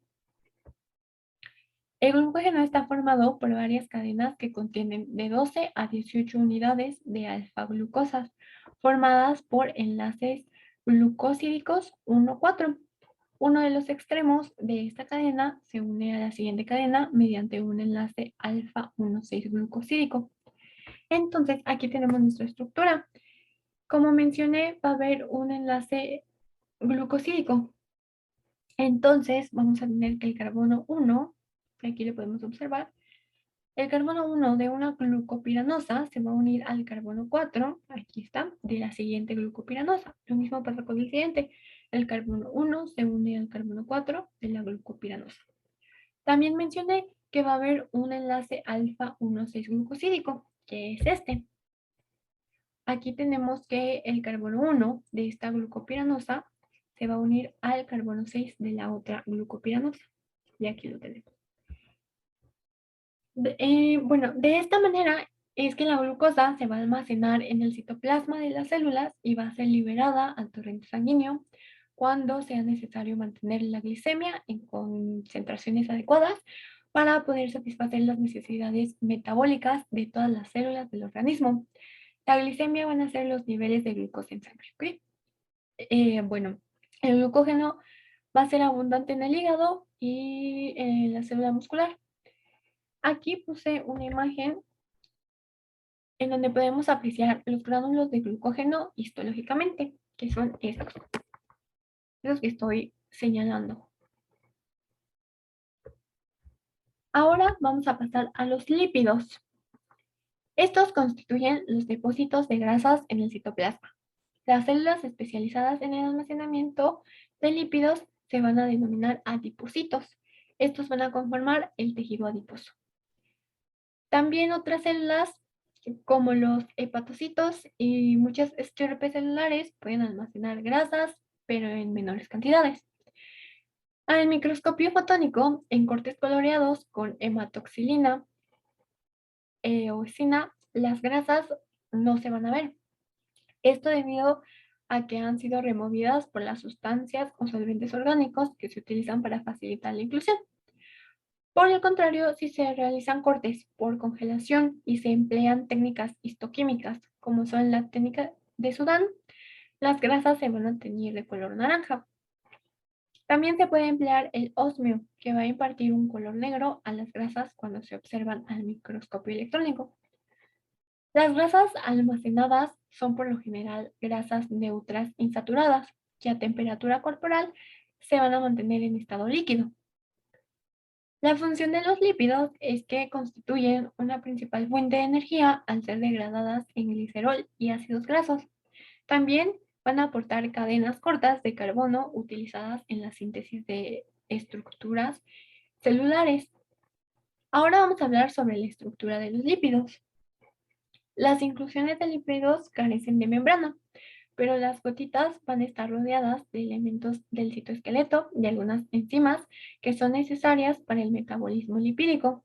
El glucógeno está formado por varias cadenas que contienen de 12 a 18 unidades de alfa-glucosas, formadas por enlaces glucosídicos 1,4. Uno de los extremos de esta cadena se une a la siguiente cadena mediante un enlace alfa-1,6 glucosídico. Entonces, aquí tenemos nuestra estructura. Como mencioné, va a haber un enlace glucosídico. Entonces, vamos a tener que el carbono 1, aquí lo podemos observar, el carbono 1 de una glucopiranosa se va a unir al carbono 4, aquí está, de la siguiente glucopiranosa. Lo mismo pasa con el siguiente. El carbono 1 se une al carbono 4 de la glucopiranosa. También mencioné que va a haber un enlace alfa 1,6 glucosídico, que es este. Aquí tenemos que el carbono 1 de esta glucopiranosa se va a unir al carbono 6 de la otra glucopiranosa. Y aquí lo tenemos. Bueno, de esta manera es que la glucosa se va a almacenar en el citoplasma de las células y va a ser liberada al torrente sanguíneo cuando sea necesario mantener la glicemia en concentraciones adecuadas para poder satisfacer las necesidades metabólicas de todas las células del organismo. La glicemia van a ser los niveles de glucosa en sangre. ¿Okay? Bueno, el glucógeno va a ser abundante en el hígado y en la célula muscular. Aquí puse una imagen en donde podemos apreciar los gránulos de glucógeno histológicamente, que son estos que estoy señalando. Ahora vamos a pasar a los lípidos. Estos constituyen los depósitos de grasas en el citoplasma. Las células especializadas en el almacenamiento de lípidos se van a denominar adipocitos. Estos van a conformar el tejido adiposo. También otras células como los hepatocitos y muchas estirpes celulares pueden almacenar grasas, pero en menores cantidades. Al microscopio fotónico, en cortes coloreados con hematoxilina o escina, las grasas no se van a ver. Esto debido a que han sido removidas por las sustancias o solventes orgánicos que se utilizan para facilitar la inclusión. Por el contrario, si se realizan cortes por congelación y se emplean técnicas histoquímicas, como son la técnica de Sudán, las grasas se van a teñir de color naranja. También se puede emplear el ósmio, que va a impartir un color negro a las grasas cuando se observan al microscopio electrónico. Las grasas almacenadas son por lo general grasas neutras insaturadas, que a temperatura corporal se van a mantener en estado líquido. La función de los lípidos es que constituyen una principal fuente de energía al ser degradadas en glicerol y ácidos grasos. También van a aportar cadenas cortas de carbono utilizadas en la síntesis de estructuras celulares. Ahora vamos a hablar sobre la estructura de los lípidos. Las inclusiones de lípidos carecen de membrana, pero las gotitas van a estar rodeadas de elementos del citoesqueleto y algunas enzimas que son necesarias para el metabolismo lipídico.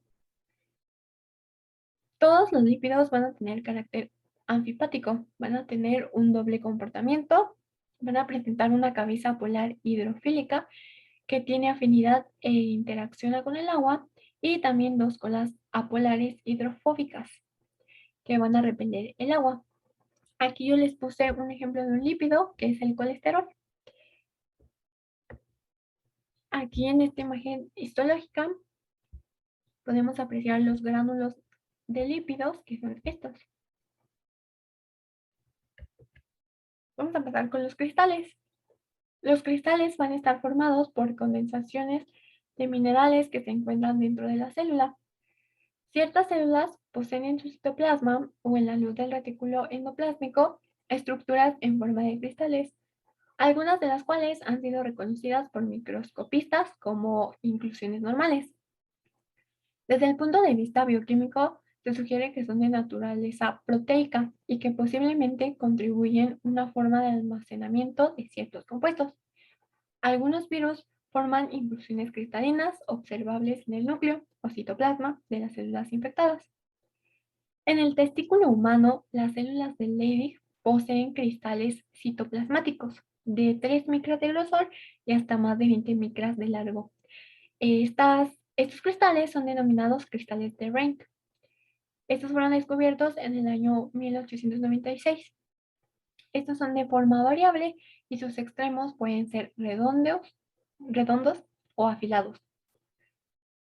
Todos los lípidos van a tener carácter anfipático, van a tener un doble comportamiento, van a presentar una cabeza polar hidrofílica que tiene afinidad e interacciona con el agua y también dos colas apolares hidrofóbicas que van a repeler el agua. Aquí yo les puse un ejemplo de un lípido que es el colesterol. Aquí en esta imagen histológica podemos apreciar los gránulos de lípidos que son estos. Vamos a empezar con los cristales. Los cristales van a estar formados por condensaciones de minerales que se encuentran dentro de la célula. Ciertas células poseen en su citoplasma o en la luz del retículo endoplásmico estructuras en forma de cristales, algunas de las cuales han sido reconocidas por microscopistas como inclusiones normales. Desde el punto de vista bioquímico, se sugiere que son de naturaleza proteica y que posiblemente contribuyen a una forma de almacenamiento de ciertos compuestos. Algunos virus forman inclusiones cristalinas observables en el núcleo o citoplasma de las células infectadas. En el testículo humano, las células de Leydig poseen cristales citoplasmáticos de 3 micras de grosor y hasta más de 20 micras de largo. Estos cristales son denominados cristales de Rank. Estos fueron descubiertos en el año 1896. Estos son de forma variable y sus extremos pueden ser redondos o afilados.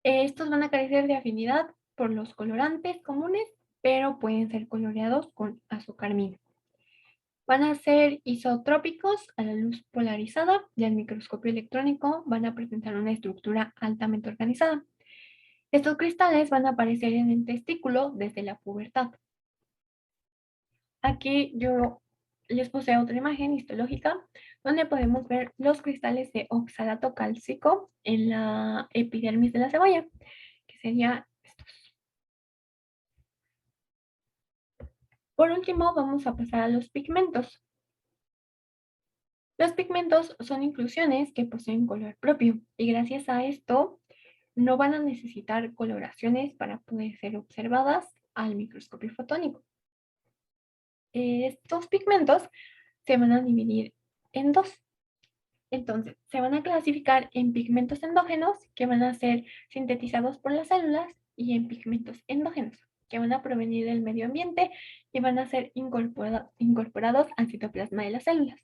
Estos van a carecer de afinidad por los colorantes comunes, pero pueden ser coloreados con azucarmina. Van a ser isotrópicos a la luz polarizada y al microscopio electrónico van a presentar una estructura altamente organizada. Estos cristales van a aparecer en el testículo desde la pubertad. Aquí yo les puse otra imagen histológica donde podemos ver los cristales de oxalato cálcico en la epidermis de la cebolla, que sería estos. Por último, vamos a pasar a los pigmentos. Los pigmentos son inclusiones que poseen color propio y gracias a esto no van a necesitar coloraciones para poder ser observadas al microscopio fotónico. Estos pigmentos se van a dividir en dos. Entonces, se van a clasificar en pigmentos endógenos que van a ser sintetizados por las células y en pigmentos endógenos que van a provenir del medio ambiente y van a ser incorporados al citoplasma de las células.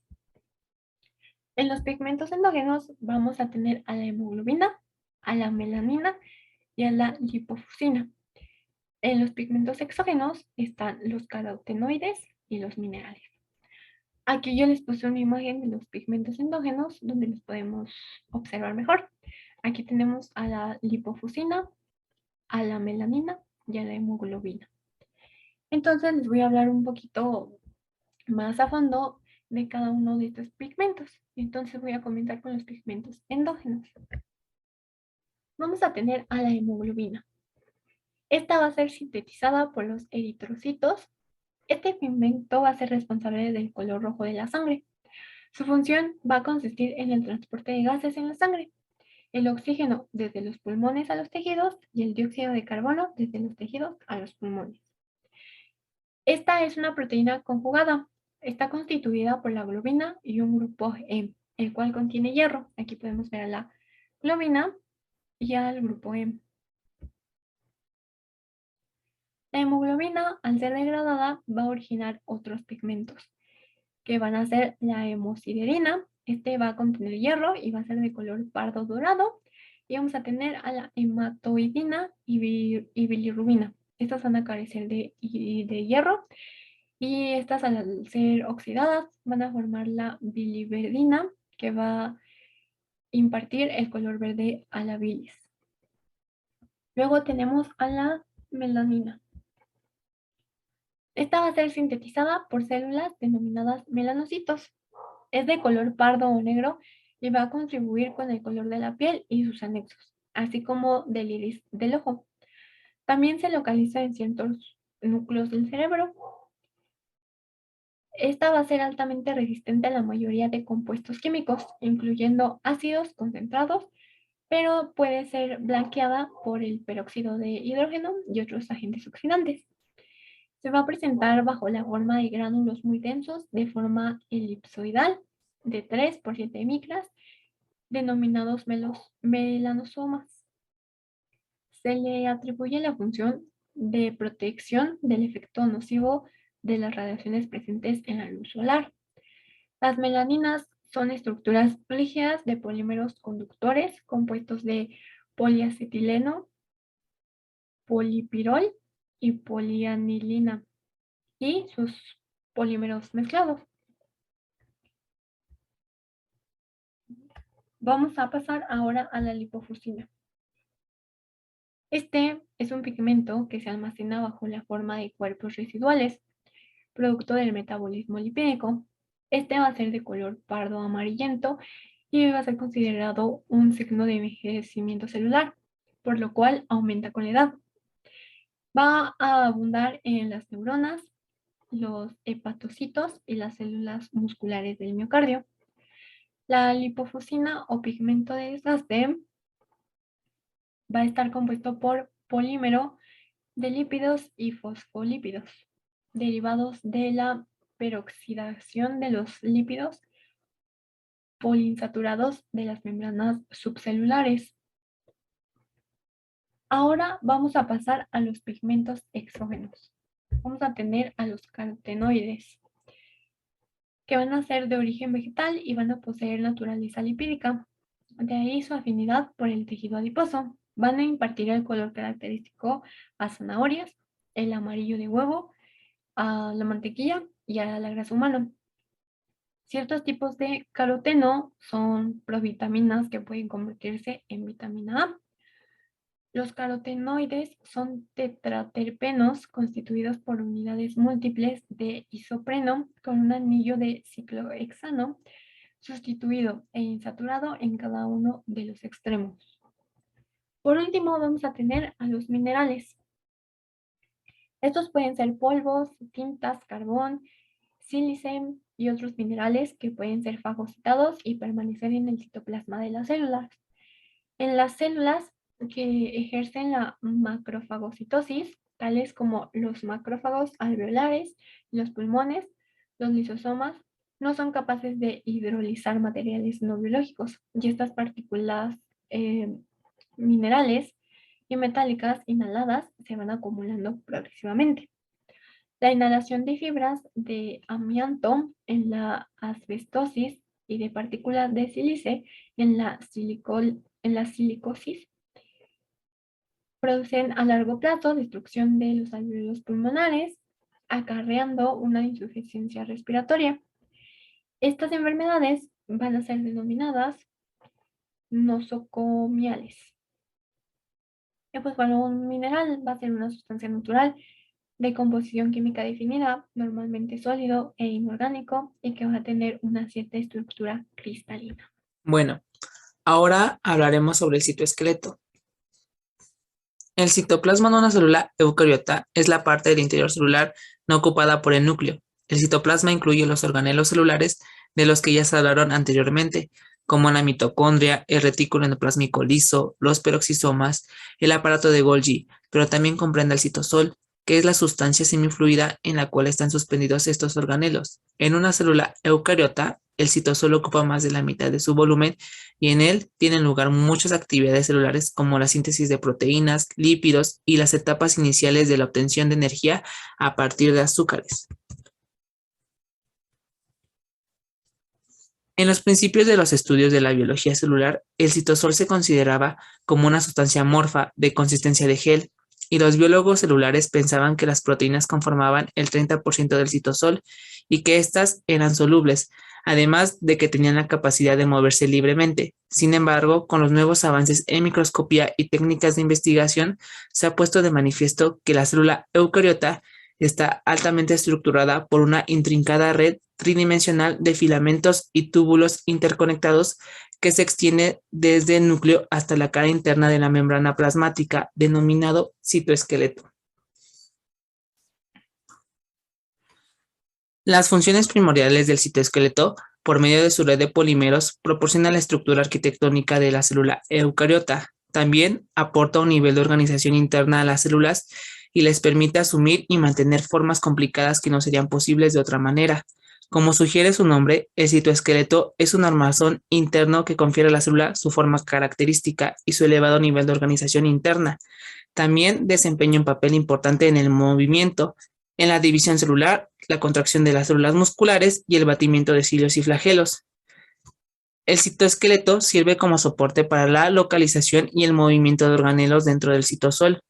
En los pigmentos endógenos vamos a tener a la hemoglobina, a la melanina y a la lipofuscina. En los pigmentos exógenos están los carotenoides y los minerales. Aquí yo les puse una imagen de los pigmentos endógenos donde los podemos observar mejor. Aquí tenemos a la lipofuscina, a la melanina y a la hemoglobina. Entonces les voy a hablar un poquito más a fondo de cada uno de estos pigmentos. Entonces voy a comenzar con los pigmentos endógenos. Vamos a tener a la hemoglobina. Esta va a ser sintetizada por los eritrocitos. Este pigmento va a ser responsable del color rojo de la sangre. Su función va a consistir en el transporte de gases en la sangre, el oxígeno desde los pulmones a los tejidos y el dióxido de carbono desde los tejidos a los pulmones. Esta es una proteína conjugada. Está constituida por la globina y un grupo M, el cual contiene hierro. Aquí podemos ver a la globina y al grupo M. La hemoglobina, al ser degradada, va a originar otros pigmentos, que van a ser la hemosiderina. Este va a contener hierro y va a ser de color pardo dorado. Y vamos a tener a la hematoidina y bilirrubina. Estas van a carecer de hierro y estas, al ser oxidadas, van a formar la biliverdina, que va a impartir el color verde a la bilis. Luego tenemos a la melanina. Esta va a ser sintetizada por células denominadas melanocitos. Es de color pardo o negro y va a contribuir con el color de la piel y sus anexos, así como del iris del ojo. También se localiza en ciertos núcleos del cerebro. Esta va a ser altamente resistente a la mayoría de compuestos químicos, incluyendo ácidos concentrados, pero puede ser blanqueada por el peróxido de hidrógeno y otros agentes oxidantes. Se va a presentar bajo la forma de gránulos muy densos de forma elipsoidal de 3 por 7 micras, denominados melanosomas. Se le atribuye la función de protección del efecto nocivo de las radiaciones presentes en la luz solar. Las melaninas son estructuras rígidas de polímeros conductores compuestos de poliacetileno, polipirol y polianilina y sus polímeros mezclados. Vamos a pasar ahora a la lipofuscina. Este es un pigmento que se almacena bajo la forma de cuerpos residuales, producto del metabolismo lipídico. Este va a ser de color pardo amarillento y va a ser considerado un signo de envejecimiento celular, por lo cual aumenta con la edad. Va a abundar en las neuronas, los hepatocitos y las células musculares del miocardio. La lipofuscina o pigmento de desgaste va a estar compuesto por polímero de lípidos y fosfolípidos, derivados de la peroxidación de los lípidos poliinsaturados de las membranas subcelulares. Ahora vamos a pasar a los pigmentos exógenos. Vamos a tener a los carotenoides, que van a ser de origen vegetal y van a poseer naturaleza lipídica. De ahí su afinidad por el tejido adiposo. Van a impartir el color característico a zanahorias, el amarillo de huevo, a la mantequilla y a la grasa humana. Ciertos tipos de caroteno son provitaminas que pueden convertirse en vitamina A. Los carotenoides son tetraterpenos constituidos por unidades múltiples de isopreno con un anillo de ciclohexano sustituido e insaturado en cada uno de los extremos. Por último, vamos a tener a los minerales. Estos pueden ser polvos, tintas, carbón, sílice y otros minerales que pueden ser fagocitados y permanecer en el citoplasma de las células. En las células que ejercen la macrofagocitosis, tales como los macrófagos alveolares, los pulmones, los lisosomas, no son capaces de hidrolizar materiales no biológicos y estas partículas minerales y metálicas inhaladas se van acumulando progresivamente. La inhalación de fibras de amianto en la asbestosis y de partículas de sílice en la silicosis producen a largo plazo destrucción de los alvéolos pulmonares, acarreando una insuficiencia respiratoria. Estas enfermedades van a ser denominadas nosocomiales. Y pues bueno, un mineral va a ser una sustancia natural de composición química definida, normalmente sólido e inorgánico, y que va a tener una cierta estructura cristalina. Bueno, ahora hablaremos sobre el citoesqueleto. El citoplasma de una célula eucariota es la parte del interior celular no ocupada por el núcleo. El citoplasma incluye los organelos celulares de los que ya se hablaron anteriormente, como la mitocondria, el retículo endoplasmico liso, los peroxisomas, el aparato de Golgi, pero también comprende el citosol, que es la sustancia semifluida en la cual están suspendidos estos organelos. En una célula eucariota, el citosol ocupa más de la mitad de su volumen y en él tienen lugar muchas actividades celulares como la síntesis de proteínas, lípidos y las etapas iniciales de la obtención de energía a partir de azúcares. En los principios de los estudios de la biología celular, el citosol se consideraba como una sustancia amorfa de consistencia de gel, y los biólogos celulares pensaban que las proteínas conformaban el 30% del citosol y que éstas eran solubles, además de que tenían la capacidad de moverse libremente. Sin embargo, con los nuevos avances en microscopía y técnicas de investigación, se ha puesto de manifiesto que la célula eucariota está altamente estructurada por una intrincada red tridimensional de filamentos y túbulos interconectados que se extiende desde el núcleo hasta la cara interna de la membrana plasmática, denominado citoesqueleto. Las funciones primordiales del citoesqueleto, por medio de su red de polímeros, proporciona la estructura arquitectónica de la célula eucariota. También aporta un nivel de organización interna a las células y les permite asumir y mantener formas complicadas que no serían posibles de otra manera. Como sugiere su nombre, el citoesqueleto es un armazón interno que confiere a la célula su forma característica y su elevado nivel de organización interna. También desempeña un papel importante en el movimiento, en la división celular, la contracción de las células musculares y el batimiento de cilios y flagelos. El citoesqueleto sirve como soporte para la localización y el movimiento de organelos dentro del citosol.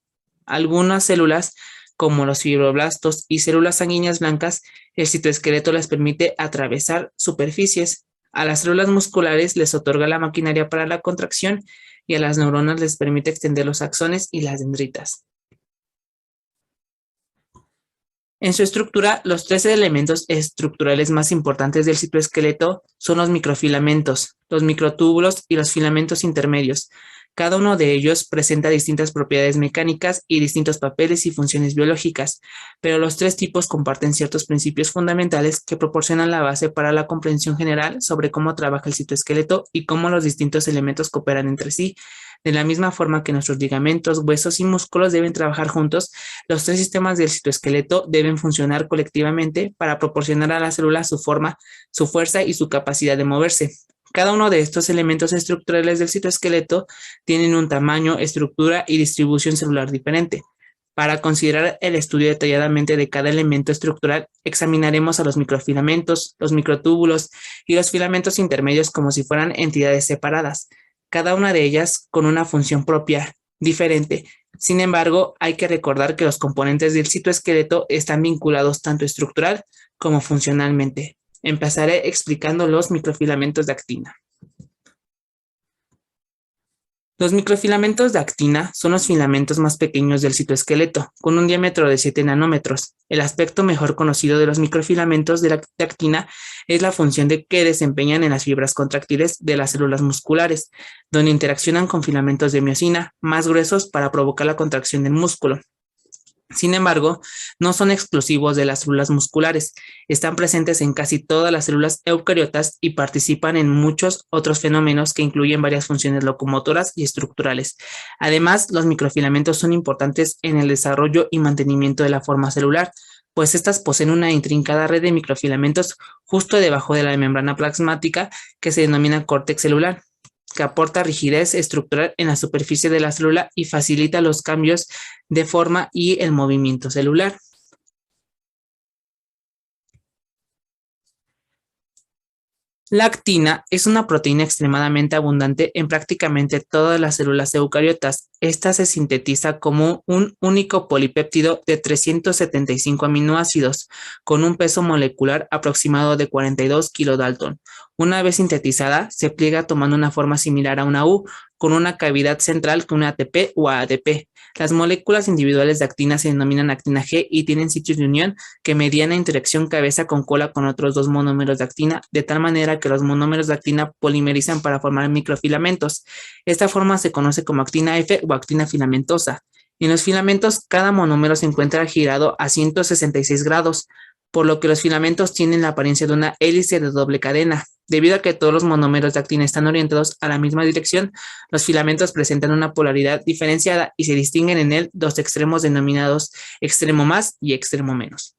Algunas células, como los fibroblastos y células sanguíneas blancas, el citoesqueleto les permite atravesar superficies. A las células musculares les otorga la maquinaria para la contracción y a las neuronas les permite extender los axones y las dendritas. En su estructura, los 13 elementos estructurales más importantes del citoesqueleto son los microfilamentos, los microtúbulos y los filamentos intermedios. Cada uno de ellos presenta distintas propiedades mecánicas y distintos papeles y funciones biológicas, pero los tres tipos comparten ciertos principios fundamentales que proporcionan la base para la comprensión general sobre cómo trabaja el citoesqueleto y cómo los distintos elementos cooperan entre sí. De la misma forma que nuestros ligamentos, huesos y músculos deben trabajar juntos, los tres sistemas del citoesqueleto deben funcionar colectivamente para proporcionar a la célula su forma, su fuerza y su capacidad de moverse. Cada uno de estos elementos estructurales del citoesqueleto tienen un tamaño, estructura y distribución celular diferente. Para considerar el estudio detalladamente de cada elemento estructural, examinaremos a los microfilamentos, los microtúbulos y los filamentos intermedios como si fueran entidades separadas, cada una de ellas con una función propia diferente. Sin embargo, hay que recordar que los componentes del citoesqueleto están vinculados tanto estructural como funcionalmente. Empezaré explicando los microfilamentos de actina. Los microfilamentos de actina son los filamentos más pequeños del citoesqueleto, con un diámetro de 7 nanómetros. El aspecto mejor conocido de los microfilamentos de actina es la función que desempeñan en las fibras contráctiles de las células musculares, donde interaccionan con filamentos de miosina más gruesos para provocar la contracción del músculo. Sin embargo, no son exclusivos de las células musculares, están presentes en casi todas las células eucariotas y participan en muchos otros fenómenos que incluyen varias funciones locomotoras y estructurales. Además, los microfilamentos son importantes en el desarrollo y mantenimiento de la forma celular, pues estas poseen una intrincada red de microfilamentos justo debajo de la membrana plasmática que se denomina córtex celular, que aporta rigidez estructural en la superficie de la célula y facilita los cambios de forma y el movimiento celular. La actina es una proteína extremadamente abundante en prácticamente todas las células eucariotas. Esta se sintetiza como un único polipéptido de 375 aminoácidos, con un peso molecular aproximado de 42 kilodalton. Una vez sintetizada, se pliega tomando una forma similar a una U, con una cavidad central con un ATP o ADP. Las moléculas individuales de actina se denominan actina G y tienen sitios de unión que median la interacción cabeza con cola con otros dos monómeros de actina, de tal manera que los monómeros de actina polimerizan para formar microfilamentos. Esta forma se conoce como actina F o actina filamentosa. En los filamentos, cada monómero se encuentra girado a 166 grados, por lo que los filamentos tienen la apariencia de una hélice de doble cadena. Debido a que todos los monómeros de actina están orientados a la misma dirección, los filamentos presentan una polaridad diferenciada y se distinguen en él dos extremos denominados extremo más y extremo menos.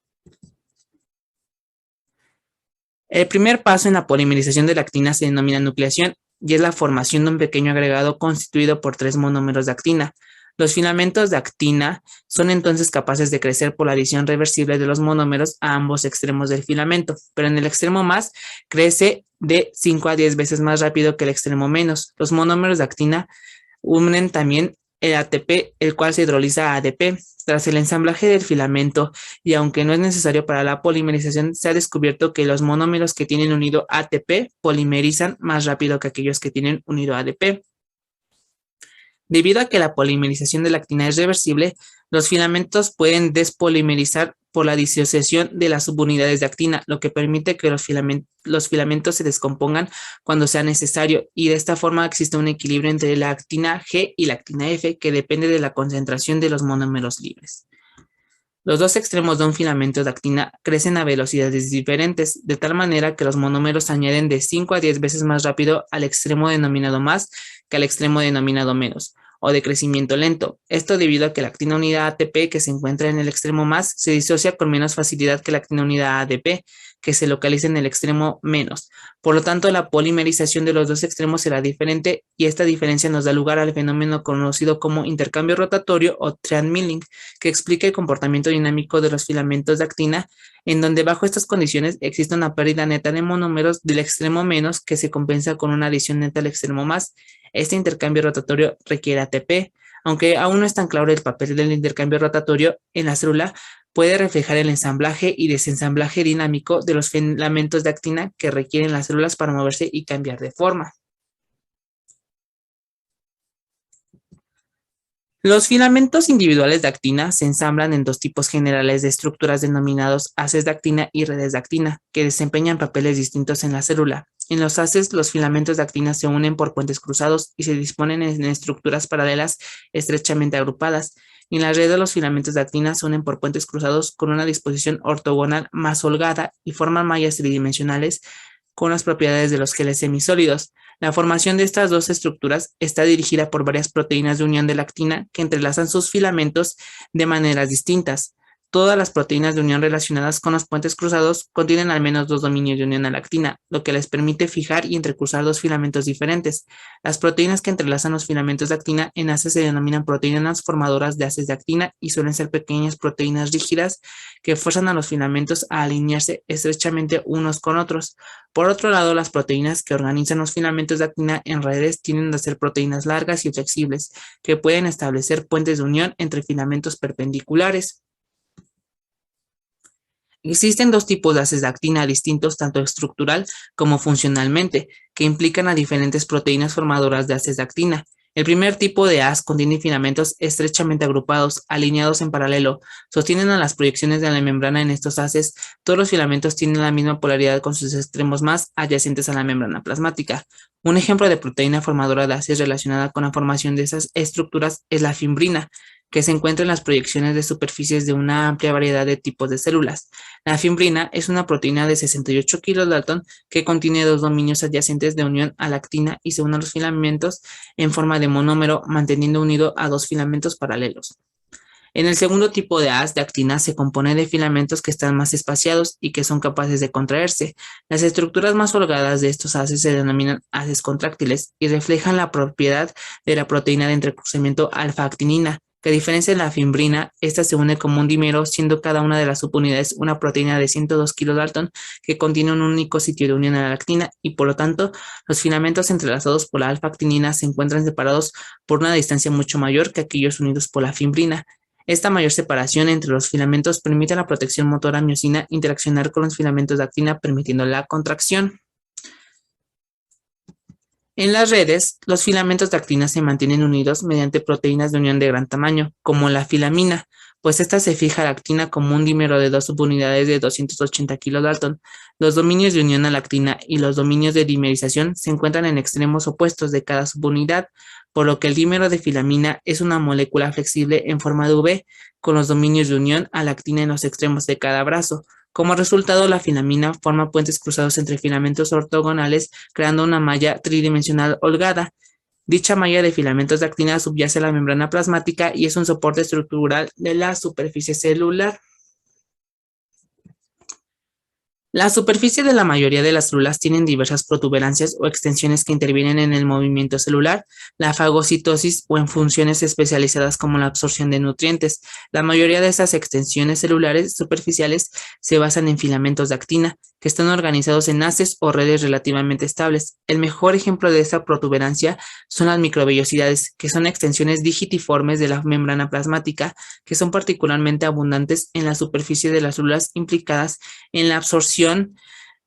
El primer paso en la polimerización de la actina se denomina nucleación y es la formación de un pequeño agregado constituido por 3 monómeros de actina. Los filamentos de actina son entonces capaces de crecer por la adición reversible de los monómeros a ambos extremos del filamento, pero en el extremo más crece de 5 a 10 veces más rápido que el extremo menos. Los monómeros de actina unen también el ATP, el cual se hidroliza a ADP. Tras el ensamblaje del filamento, y aunque no es necesario para la polimerización, se ha descubierto que los monómeros que tienen unido ATP polimerizan más rápido que aquellos que tienen unido ADP. Debido a que la polimerización de la actina es reversible, los filamentos pueden despolimerizar por la disociación de las subunidades de actina, lo que permite que los filamentos se descompongan cuando sea necesario, y de esta forma existe un equilibrio entre la actina G y la actina F que depende de la concentración de los monómeros libres. Los dos extremos de un filamento de actina crecen a velocidades diferentes, de tal manera que los monómeros añaden de 5 a 10 veces más rápido al extremo denominado más que al extremo denominado menos, o de crecimiento lento. Esto debido a que la actina unida ATP que se encuentra en el extremo más se disocia con menos facilidad que la actina unida ADP que se localiza en el extremo menos. Por lo tanto, la polimerización de los dos extremos será diferente y esta diferencia nos da lugar al fenómeno conocido como intercambio rotatorio o treadmilling, que explica el comportamiento dinámico de los filamentos de actina, en donde bajo estas condiciones existe una pérdida neta de monómeros del extremo menos que se compensa con una adición neta al extremo más. Este intercambio rotatorio requiere ATP, aunque aún no es tan claro el papel del intercambio rotatorio en la célula, puede reflejar el ensamblaje y desensamblaje dinámico de los filamentos de actina que requieren las células para moverse y cambiar de forma. Los filamentos individuales de actina se ensamblan en dos tipos generales de estructuras denominados haces de actina y redes de actina, que desempeñan papeles distintos en la célula. En los haces, los filamentos de actina se unen por puentes cruzados y se disponen en estructuras paralelas estrechamente agrupadas. En la red, los filamentos de actina se unen por puentes cruzados con una disposición ortogonal más holgada y forman mallas tridimensionales con las propiedades de los geles semisólidos. La formación de estas dos estructuras está dirigida por varias proteínas de unión de la actina que entrelazan sus filamentos de maneras distintas. Todas las proteínas de unión relacionadas con los puentes cruzados contienen al menos dos dominios de unión a la actina, lo que les permite fijar y entrecruzar dos filamentos diferentes. Las proteínas que entrelazan los filamentos de actina en haces se denominan proteínas formadoras de haces de actina y suelen ser pequeñas proteínas rígidas que fuerzan a los filamentos a alinearse estrechamente unos con otros. Por otro lado, las proteínas que organizan los filamentos de actina en redes tienden a ser proteínas largas y flexibles, que pueden establecer puentes de unión entre filamentos perpendiculares. Existen dos tipos de haces de actina distintos tanto estructural como funcionalmente, que implican a diferentes proteínas formadoras de haces de actina. El primer tipo de haz contiene filamentos estrechamente agrupados, alineados en paralelo, sostienen a las proyecciones de la membrana en estos haces. Todos los filamentos tienen la misma polaridad con sus extremos más adyacentes a la membrana plasmática. Un ejemplo de proteína formadora de haces relacionada con la formación de esas estructuras es la fimbrina, que se encuentra en las proyecciones de superficies de una amplia variedad de tipos de células. La fimbrina es una proteína de 68 kilodalton que contiene dos dominios adyacentes de unión a la actina y se une a los filamentos en forma de monómero, manteniendo unido a dos filamentos paralelos. En el segundo tipo de haz de actina se compone de filamentos que están más espaciados y que son capaces de contraerse. Las estructuras más holgadas de estos haces se denominan haces contráctiles y reflejan la propiedad de la proteína de entrecruzamiento alfa-actinina, que a diferencia de la fimbrina, esta se une como un dímero, siendo cada una de las subunidades una proteína de 102 kilodalton que contiene un único sitio de unión a la actina y por lo tanto los filamentos entrelazados por la alfa-actinina se encuentran separados por una distancia mucho mayor que aquellos unidos por la fimbrina. Esta mayor separación entre los filamentos permite a la protección motora miosina interaccionar con los filamentos de actina permitiendo la contracción. En las redes, los filamentos de actina se mantienen unidos mediante proteínas de unión de gran tamaño, como la filamina, pues esta se fija a la actina como un dímero de dos subunidades de 280 kilodalton. Los dominios de unión a la actina y los dominios de dimerización se encuentran en extremos opuestos de cada subunidad, por lo que el dímero de filamina es una molécula flexible en forma de V, con los dominios de unión a la actina en los extremos de cada brazo. Como resultado, la filamina forma puentes cruzados entre filamentos ortogonales, creando una malla tridimensional holgada. Dicha malla de filamentos de actina subyace a la membrana plasmática y es un soporte estructural de la superficie celular. La superficie de la mayoría de las células tienen diversas protuberancias o extensiones que intervienen en el movimiento celular, la fagocitosis o en funciones especializadas como la absorción de nutrientes. La mayoría de esas extensiones celulares superficiales se basan en filamentos de actina, que están organizados en haces o redes relativamente estables. El mejor ejemplo de esta protuberancia son las microvellosidades, que son extensiones digitiformes de la membrana plasmática, que son particularmente abundantes en la superficie de las células implicadas en la absorción,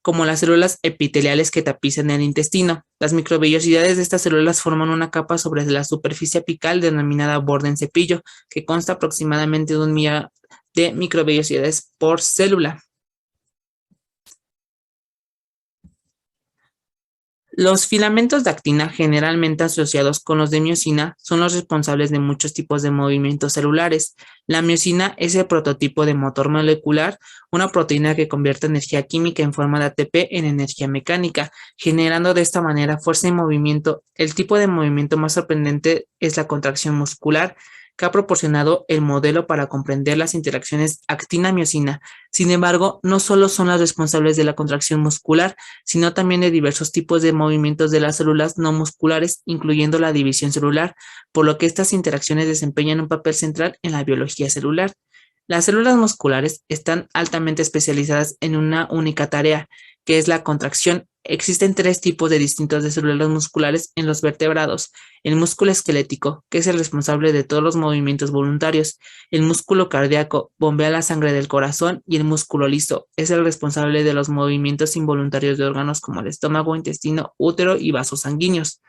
como las células epiteliales que tapizan el intestino. Las microvellosidades de estas células forman una capa sobre la superficie apical denominada borde en cepillo, que consta aproximadamente de 1 millón de microvellosidades por célula. Los filamentos de actina, generalmente asociados con los de miosina, son los responsables de muchos tipos de movimientos celulares. La miosina es el prototipo de motor molecular, una proteína que convierte energía química en forma de ATP en energía mecánica, generando de esta manera fuerza y movimiento. El tipo de movimiento más sorprendente es la contracción muscular, que ha proporcionado el modelo para comprender las interacciones actina-miosina. Sin embargo, no solo son las responsables de la contracción muscular, sino también de diversos tipos de movimientos de las células no musculares, incluyendo la división celular, por lo que estas interacciones desempeñan un papel central en la biología celular. Las células musculares están altamente especializadas en una única tarea, que es la contracción. Existen 3 tipos distintos de células musculares en los vertebrados: el músculo esquelético, que es el responsable de todos los movimientos voluntarios; el músculo cardíaco, bombea la sangre del corazón; y el músculo liso, es el responsable de los movimientos involuntarios de órganos como el estómago, intestino, útero y vasos sanguíneos.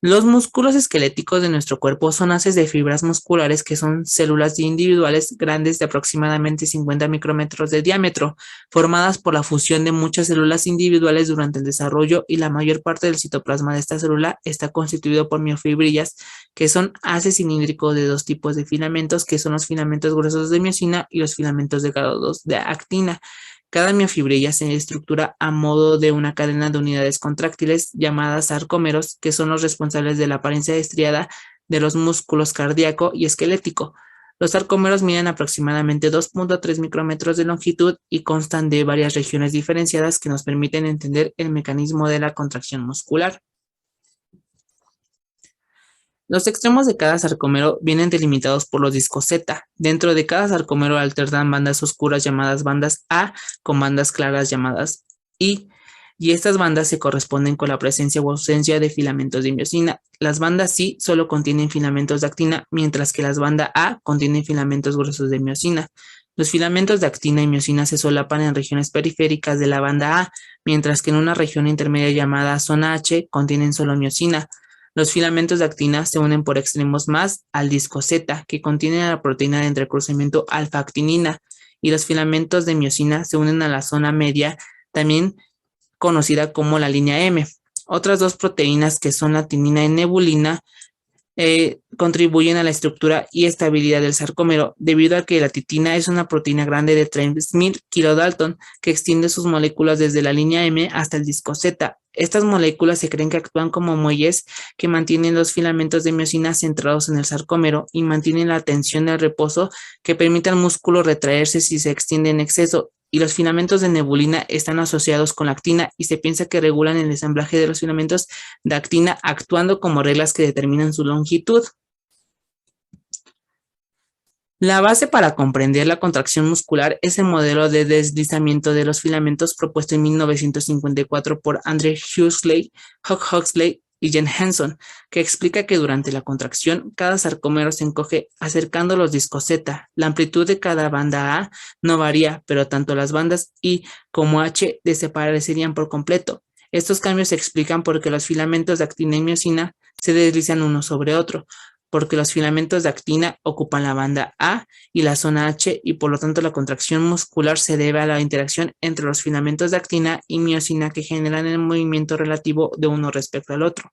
Los músculos esqueléticos de nuestro cuerpo son haces de fibras musculares que son células individuales grandes de aproximadamente 50 micrómetros de diámetro, formadas por la fusión de muchas células individuales durante el desarrollo, y la mayor parte del citoplasma de esta célula está constituido por miofibrillas, que son haces cilíndricos de 2 tipos de filamentos, que son los filamentos gruesos de miosina y los filamentos delgados de actina. Cada miofibrilla se estructura a modo de una cadena de unidades contráctiles llamadas sarcómeros, que son los responsables de la apariencia estriada de los músculos cardíaco y esquelético. Los sarcómeros miden aproximadamente 2.3 micrómetros de longitud y constan de varias regiones diferenciadas que nos permiten entender el mecanismo de la contracción muscular. Los extremos de cada sarcómero vienen delimitados por los discos Z. Dentro de cada sarcómero alternan bandas oscuras llamadas bandas A con bandas claras llamadas I, y estas bandas se corresponden con la presencia o ausencia de filamentos de miosina. Las bandas I solo contienen filamentos de actina, mientras que las bandas A contienen filamentos gruesos de miosina. Los filamentos de actina y miosina se solapan en regiones periféricas de la banda A, mientras que en una región intermedia llamada zona H contienen solo miosina. Los filamentos de actina se unen por extremos más al disco Z, que contiene la proteína de entrecruzamiento alfa-actinina, y los filamentos de miosina se unen a la zona media, también conocida como la línea M. Otras 2 proteínas, que son la tinina y nebulina, contribuyen a la estructura y estabilidad del sarcómero, debido a que la titina es una proteína grande de 3000 kilodalton que extiende sus moléculas desde la línea M hasta el disco Z. Estas moléculas se creen que actúan como muelles que mantienen los filamentos de miosina centrados en el sarcómero y mantienen la tensión del reposo, que permite al músculo retraerse si se extiende en exceso. Y los filamentos de nebulina están asociados con la actina y se piensa que regulan el ensamblaje de los filamentos de actina, actuando como reglas que determinan su longitud. La base para comprender la contracción muscular es el modelo de deslizamiento de los filamentos propuesto en 1954 por Andrew Huxley y Jen Hanson, que explica que durante la contracción cada sarcómero se encoge acercando los discos Z. La amplitud de cada banda A no varía, pero tanto las bandas I como H desaparecerían por completo. Estos cambios se explican porque los filamentos de actina y miosina se deslizan uno sobre otro, porque los filamentos de actina ocupan la banda A y la zona H y por lo tanto la contracción muscular se debe a la interacción entre los filamentos de actina y miosina que generan el movimiento relativo de uno respecto al otro.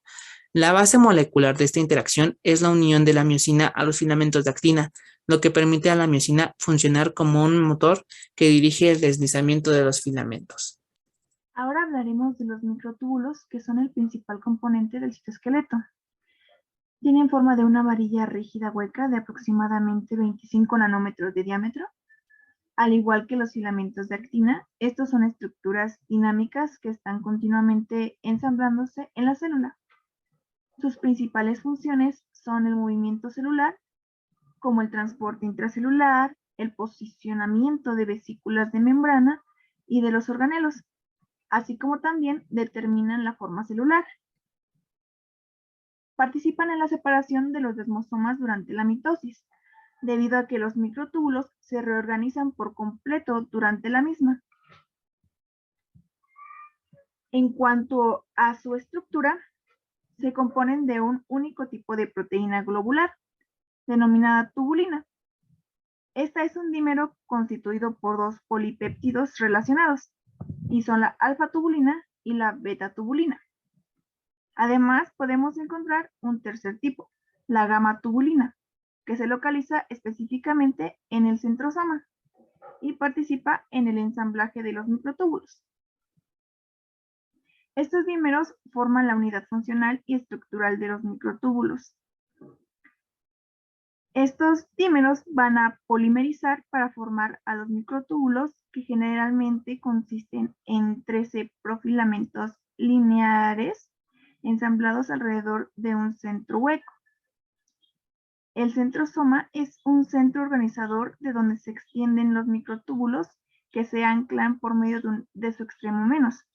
La base molecular de esta interacción es la unión de la miosina a los filamentos de actina, lo que permite a la miosina funcionar como un motor que dirige el deslizamiento de los filamentos. Ahora hablaremos de los microtúbulos, que son el principal componente del citoesqueleto. Tienen forma de una varilla rígida hueca de aproximadamente 25 nanómetros de diámetro. Al igual que los filamentos de actina, estos son estructuras dinámicas que están continuamente ensamblándose en la célula. Sus principales funciones son el movimiento celular, como el transporte intracelular, el posicionamiento de vesículas de membrana y de los organelos, así como también determinan la forma celular. Participan en la separación de los desmosomas durante la mitosis, debido a que los microtúbulos se reorganizan por completo durante la misma. En cuanto a su estructura, se componen de un único tipo de proteína globular, denominada tubulina. Esta es un dímero constituido por dos polipéptidos relacionados, y son la alfa-tubulina y la beta-tubulina. Además, podemos encontrar un tercer tipo, la gamma-tubulina, que se localiza específicamente en el centrosoma y participa en el ensamblaje de los microtúbulos. Estos dímeros forman la unidad funcional y estructural de los microtúbulos. Estos dímeros van a polimerizar para formar a los microtúbulos, que generalmente consisten en 13 profilamentos lineares ensamblados alrededor de un centro hueco. El centrosoma es un centro organizador de donde se extienden los microtúbulos que se anclan por medio de su extremo menos.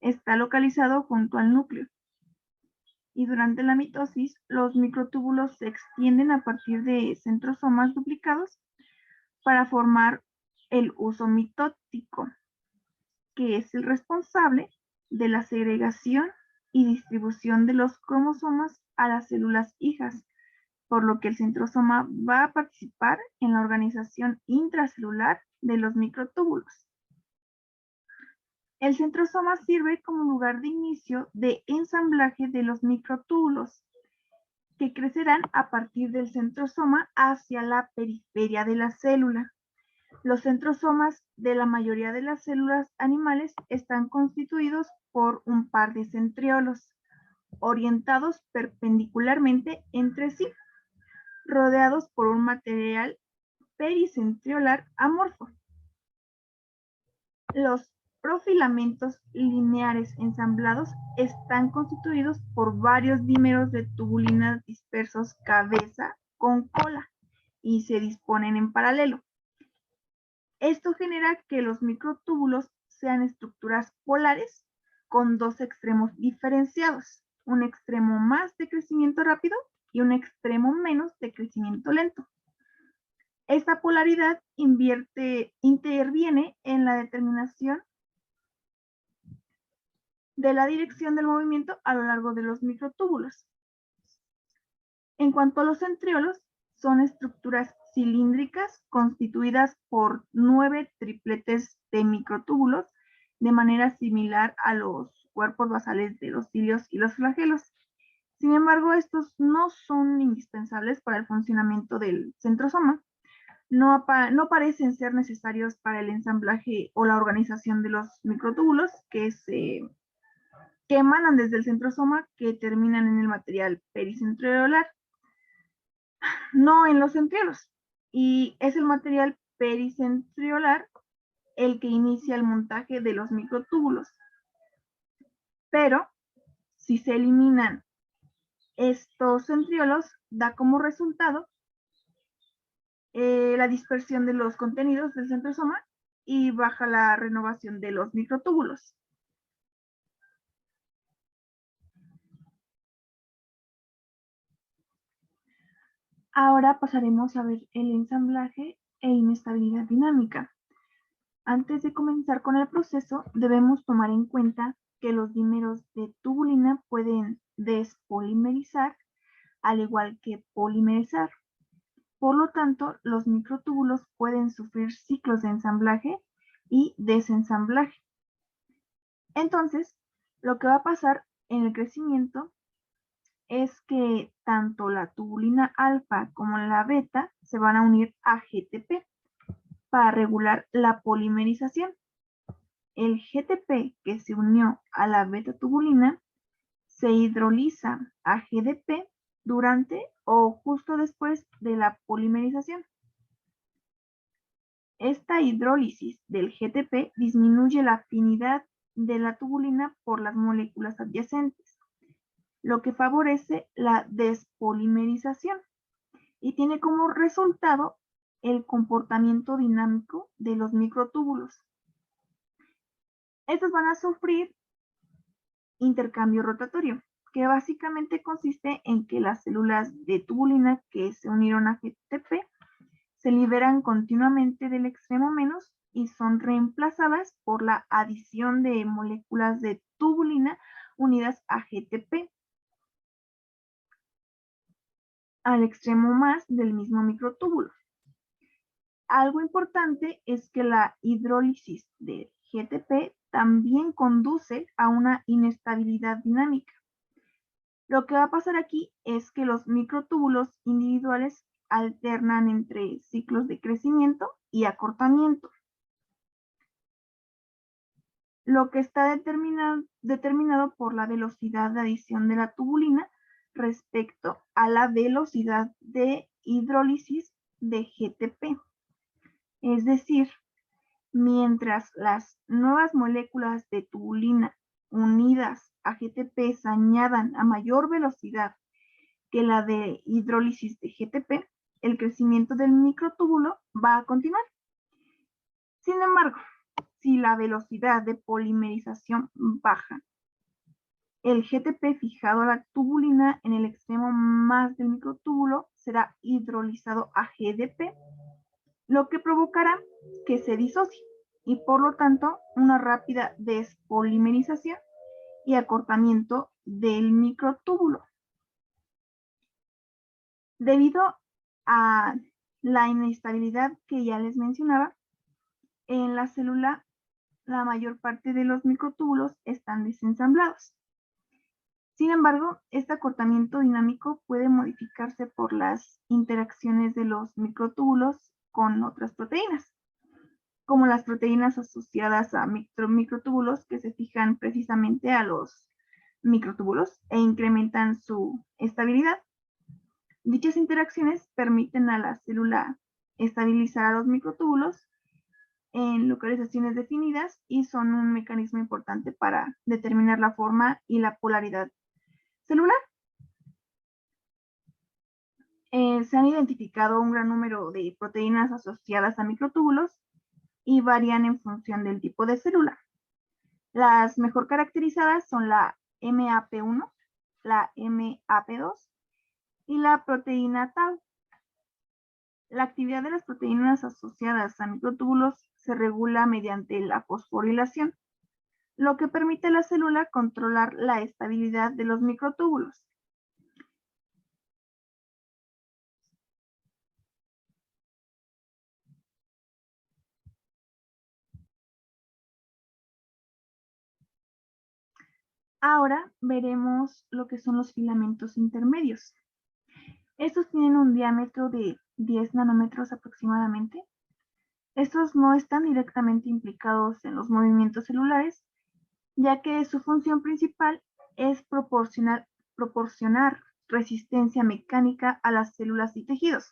Está localizado junto al núcleo. Y durante la mitosis, los microtúbulos se extienden a partir de centrosomas duplicados para formar el uso mitótico, que es el responsable de la segregación y distribución de los cromosomas a las células hijas, por lo que el centrosoma va a participar en la organización intracelular de los microtúbulos. El centrosoma sirve como lugar de inicio de ensamblaje de los microtúbulos, que crecerán a partir del centrosoma hacia la periferia de la célula. Los centrosomas de la mayoría de las células animales están constituidos por un par de centriolos, orientados perpendicularmente entre sí, rodeados por un material pericentriolar amorfo. Los profilamentos lineares ensamblados están constituidos por varios dímeros de tubulinas dispersos cabeza con cola y se disponen en paralelo. Esto genera que los microtúbulos sean estructuras polares con dos extremos diferenciados, un extremo más de crecimiento rápido y un extremo menos de crecimiento lento. Esta polaridad interviene en la determinación de la dirección del movimiento a lo largo de los microtúbulos. En cuanto a los centriolos, son estructuras cilíndricas constituidas por 9 tripletes de microtúbulos, de manera similar a los cuerpos basales de los cilios y los flagelos. Sin embargo, estos no son indispensables para el funcionamiento del centrosoma. No parecen ser necesarios para el ensamblaje o la organización de los microtúbulos que emanan desde el centrosoma, que terminan en el material pericentriolar, no en los centriolos. Y es el material pericentriolar el que inicia el montaje de los microtúbulos. Pero si se eliminan estos centriolos, da como resultado la dispersión de los contenidos del centrosoma y baja la renovación de los microtúbulos. Ahora pasaremos a ver el ensamblaje e inestabilidad dinámica. Antes de comenzar con el proceso, debemos tomar en cuenta que los dímeros de tubulina pueden despolimerizar, al igual que polimerizar. Por lo tanto, los microtúbulos pueden sufrir ciclos de ensamblaje y desensamblaje. Entonces, lo que va a pasar en el crecimiento es que tanto la tubulina alfa como la beta se van a unir a GTP para regular la polimerización. El GTP que se unió a la beta tubulina se hidroliza a GDP durante o justo después de la polimerización. Esta hidrólisis del GTP disminuye la afinidad de la tubulina por las moléculas adyacentes, lo que favorece la despolimerización y tiene como resultado el comportamiento dinámico de los microtúbulos. Estos van a sufrir intercambio rotatorio, que básicamente consiste en que las células de tubulina que se unieron a GTP se liberan continuamente del extremo menos y son reemplazadas por la adición de moléculas de tubulina unidas a GTP al extremo más del mismo microtúbulo. Algo importante es que la hidrólisis de GTP también conduce a una inestabilidad dinámica. Lo que va a pasar aquí es que los microtúbulos individuales alternan entre ciclos de crecimiento y acortamiento. Lo que está determinado por la velocidad de adición de la tubulina respecto a la velocidad de hidrólisis de GTP. Es decir, mientras las nuevas moléculas de tubulina unidas a GTP se añadan a mayor velocidad que la de hidrólisis de GTP, el crecimiento del microtúbulo va a continuar. Sin embargo, si la velocidad de polimerización baja, el GTP fijado a la tubulina en el extremo más del microtúbulo será hidrolizado a GDP, lo que provocará que se disocie y por lo tanto una rápida despolimerización y acortamiento del microtúbulo. Debido a la inestabilidad que ya les mencionaba, en la célula la mayor parte de los microtúbulos están desensamblados. Sin embargo, este acortamiento dinámico puede modificarse por las interacciones de los microtúbulos con otras proteínas, como las proteínas asociadas a microtúbulos que se fijan precisamente a los microtúbulos e incrementan su estabilidad. Dichas interacciones permiten a la célula estabilizar a los microtúbulos en localizaciones definidas y son un mecanismo importante para determinar la forma y la polaridad celular. Se han identificado un gran número de proteínas asociadas a microtúbulos y varían en función del tipo de célula. Las mejor caracterizadas son la MAP1, la MAP2 y la proteína tau. La actividad de las proteínas asociadas a microtúbulos se regula mediante la fosforilación, lo que permite a la célula controlar la estabilidad de los microtúbulos. Ahora veremos lo que son los filamentos intermedios. Estos tienen un diámetro de 10 nanómetros aproximadamente. Estos no están directamente implicados en los movimientos celulares, ya que su función principal es proporcionar resistencia mecánica a las células y tejidos.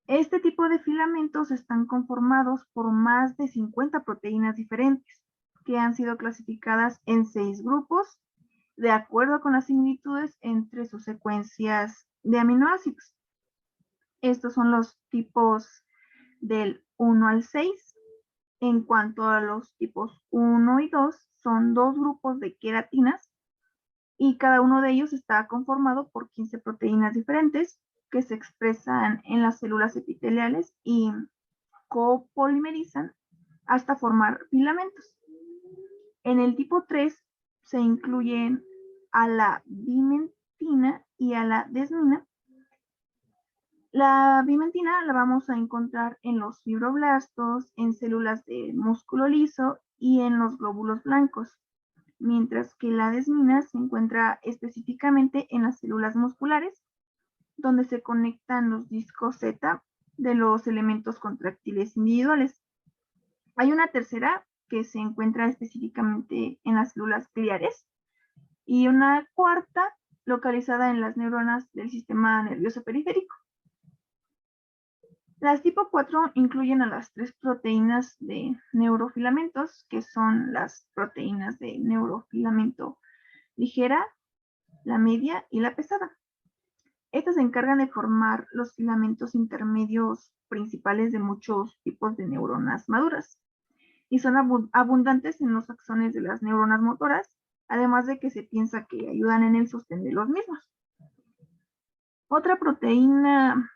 Este tipo de filamentos están conformados por más de 50 proteínas diferentes, que han sido clasificadas en 6 grupos, de acuerdo con las similitudes entre sus secuencias de aminoácidos. Estos son los tipos del 1 al 6. En cuanto a los tipos 1 y 2, son 2 grupos de queratinas y cada uno de ellos está conformado por 15 proteínas diferentes que se expresan en las células epiteliales y copolimerizan hasta formar filamentos. En el tipo 3 se incluyen a la bimentina y a la desmina. La bimentina la vamos a encontrar en los fibroblastos, en células de músculo liso y en los glóbulos blancos, mientras que la desmina se encuentra específicamente en las células musculares, donde se conectan los discos Z de los elementos contráctiles individuales. Hay una tercera que se encuentra específicamente en las células gliares y una cuarta localizada en las neuronas del sistema nervioso periférico. Las tipo 4 incluyen a las 3 proteínas de neurofilamentos, que son las proteínas de neurofilamento ligera, la media y la pesada. Estas se encargan de formar los filamentos intermedios principales de muchos tipos de neuronas maduras y son abundantes en los axones de las neuronas motoras, además de que se piensa que ayudan en el sostén de los mismos. Otra proteína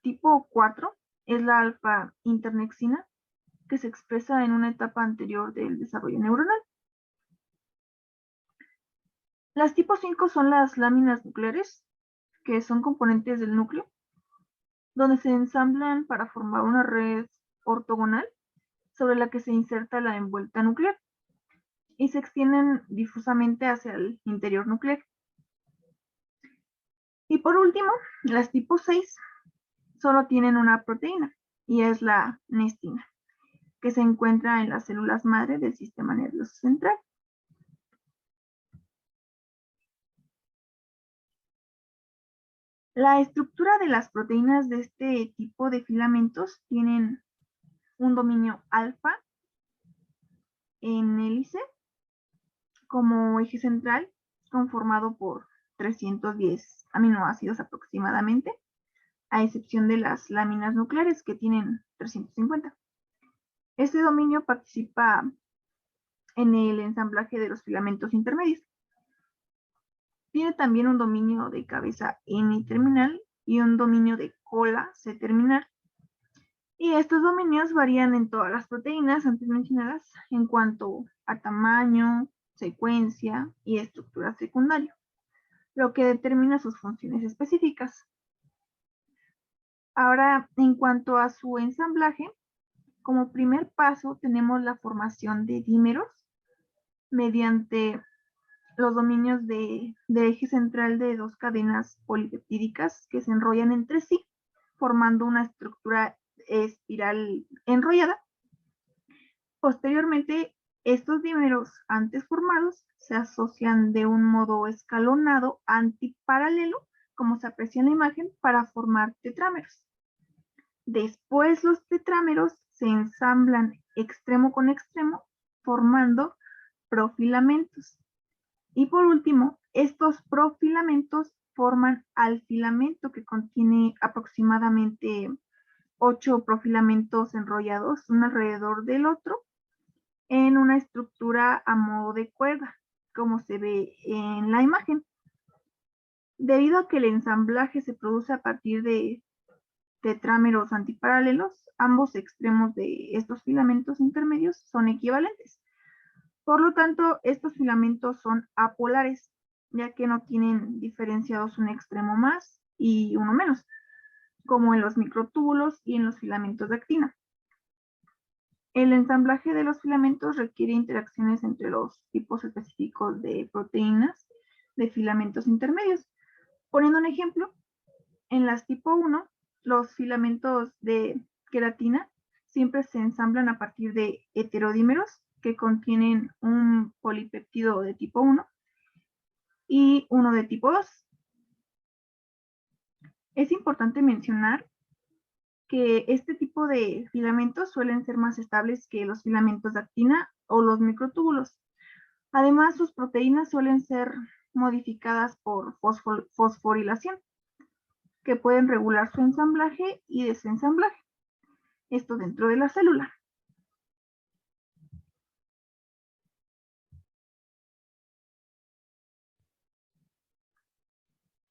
tipo 4 es la alfa-internexina, que se expresa en una etapa anterior del desarrollo neuronal. Las tipo 5 son las láminas nucleares, que son componentes del núcleo, donde se ensamblan para formar una red ortogonal sobre la que se inserta la envuelta nuclear y se extienden difusamente hacia el interior nuclear. Y por último, las tipo 6 solo tienen una proteína y es la nestina, que se encuentra en las células madre del sistema nervioso central. La estructura de las proteínas de este tipo de filamentos tienen un dominio alfa en hélice como eje central, conformado por 310 aminoácidos aproximadamente, a excepción de las láminas nucleares que tienen 350. Este dominio participa en el ensamblaje de los filamentos intermedios. Tiene también un dominio de cabeza N-terminal y un dominio de cola C-terminal. Y estos dominios varían en todas las proteínas antes mencionadas en cuanto a tamaño, secuencia y estructura secundaria, lo que determina sus funciones específicas. Ahora, en cuanto a su ensamblaje, como primer paso tenemos la formación de dímeros mediante los dominios de eje central de dos cadenas polipeptídicas que se enrollan entre sí, formando una estructura espiral enrollada. Posteriormente, estos dímeros antes formados se asocian de un modo escalonado antiparalelo, como se aprecia en la imagen, para formar tetrámeros. Después los tetrámeros se ensamblan extremo con extremo, formando profilamentos. Y por último, estos profilamentos forman al filamento, que contiene aproximadamente 8 profilamentos enrollados uno alrededor del otro en una estructura a modo de cuerda, como se ve en la imagen. Debido a que el ensamblaje se produce a partir de tetrámeros antiparalelos, ambos extremos de estos filamentos intermedios son equivalentes. Por lo tanto, estos filamentos son apolares, ya que no tienen diferenciados un extremo más y uno menos, como en los microtúbulos y en los filamentos de actina. El ensamblaje de los filamentos requiere interacciones entre los tipos específicos de proteínas de filamentos intermedios. Poniendo un ejemplo, en las tipo 1, los filamentos de queratina siempre se ensamblan a partir de heterodímeros que contienen un polipéptido de tipo 1 y uno de tipo 2. Es importante mencionar que este tipo de filamentos suelen ser más estables que los filamentos de actina o los microtúbulos. Además, sus proteínas suelen ser modificadas por fosforilación, que pueden regular su ensamblaje y desensamblaje, esto dentro de la célula.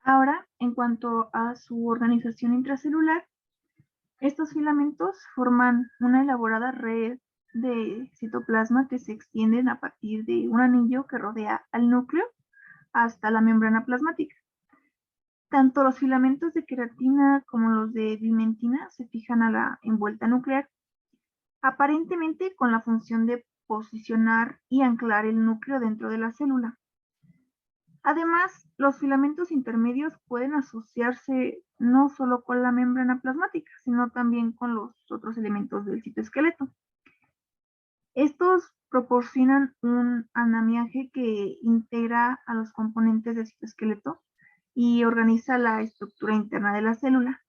Ahora, en cuanto a su organización intracelular, Estos filamentos forman una elaborada red de citoplasma que se extienden a partir de un anillo que rodea al núcleo hasta la membrana plasmática. Tanto los filamentos de queratina como los de vimentina se fijan a la envuelta nuclear, aparentemente con la función de posicionar y anclar el núcleo dentro de la célula. Además, los filamentos intermedios pueden asociarse no solo con la membrana plasmática, sino también con los otros elementos del citoesqueleto. Estos proporcionan un andamiaje que integra a los componentes del citoesqueleto y organiza la estructura interna de la célula.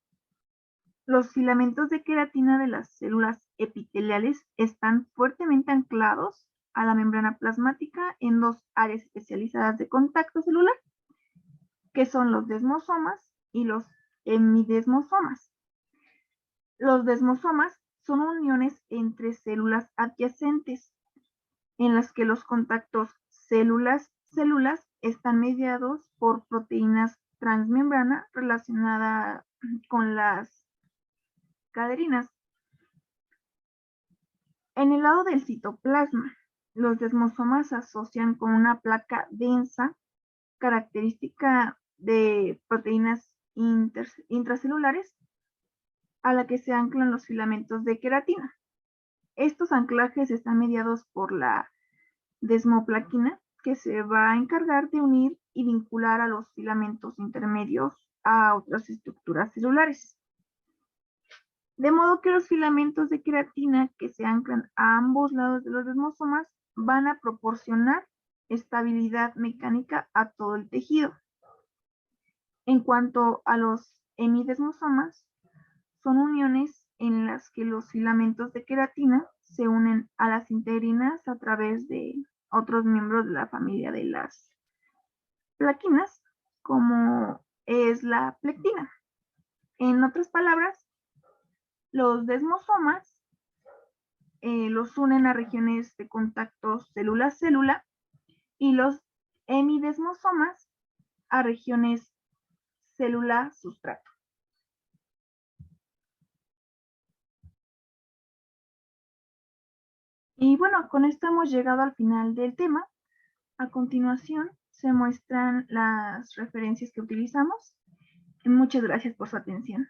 Los filamentos de queratina de las células epiteliales están fuertemente anclados a la membrana plasmática en dos áreas especializadas de contacto celular, que son los desmosomas y los hemidesmosomas. Los desmosomas son uniones entre células adyacentes, en las que los contactos células-células están mediados por proteínas transmembrana relacionadas con las caderinas. En el lado del citoplasma, los desmosomas se asocian con una placa densa, característica de proteínas intracelulares, a la que se anclan los filamentos de queratina. Estos anclajes están mediados por la desmoplaquina, que se va a encargar de unir y vincular a los filamentos intermedios a otras estructuras celulares. De modo que los filamentos de queratina que se anclan a ambos lados de los desmosomas van a proporcionar estabilidad mecánica a todo el tejido. En cuanto a los hemidesmosomas, son uniones en las que los filamentos de queratina se unen a las integrinas a través de otros miembros de la familia de las plaquinas, como es la plectina. En otras palabras, los desmosomas los unen a regiones de contacto célula-célula y los hemidesmosomas a regiones célula-sustrato. Y bueno, con esto hemos llegado al final del tema. A continuación se muestran las referencias que utilizamos. Muchas gracias por su atención.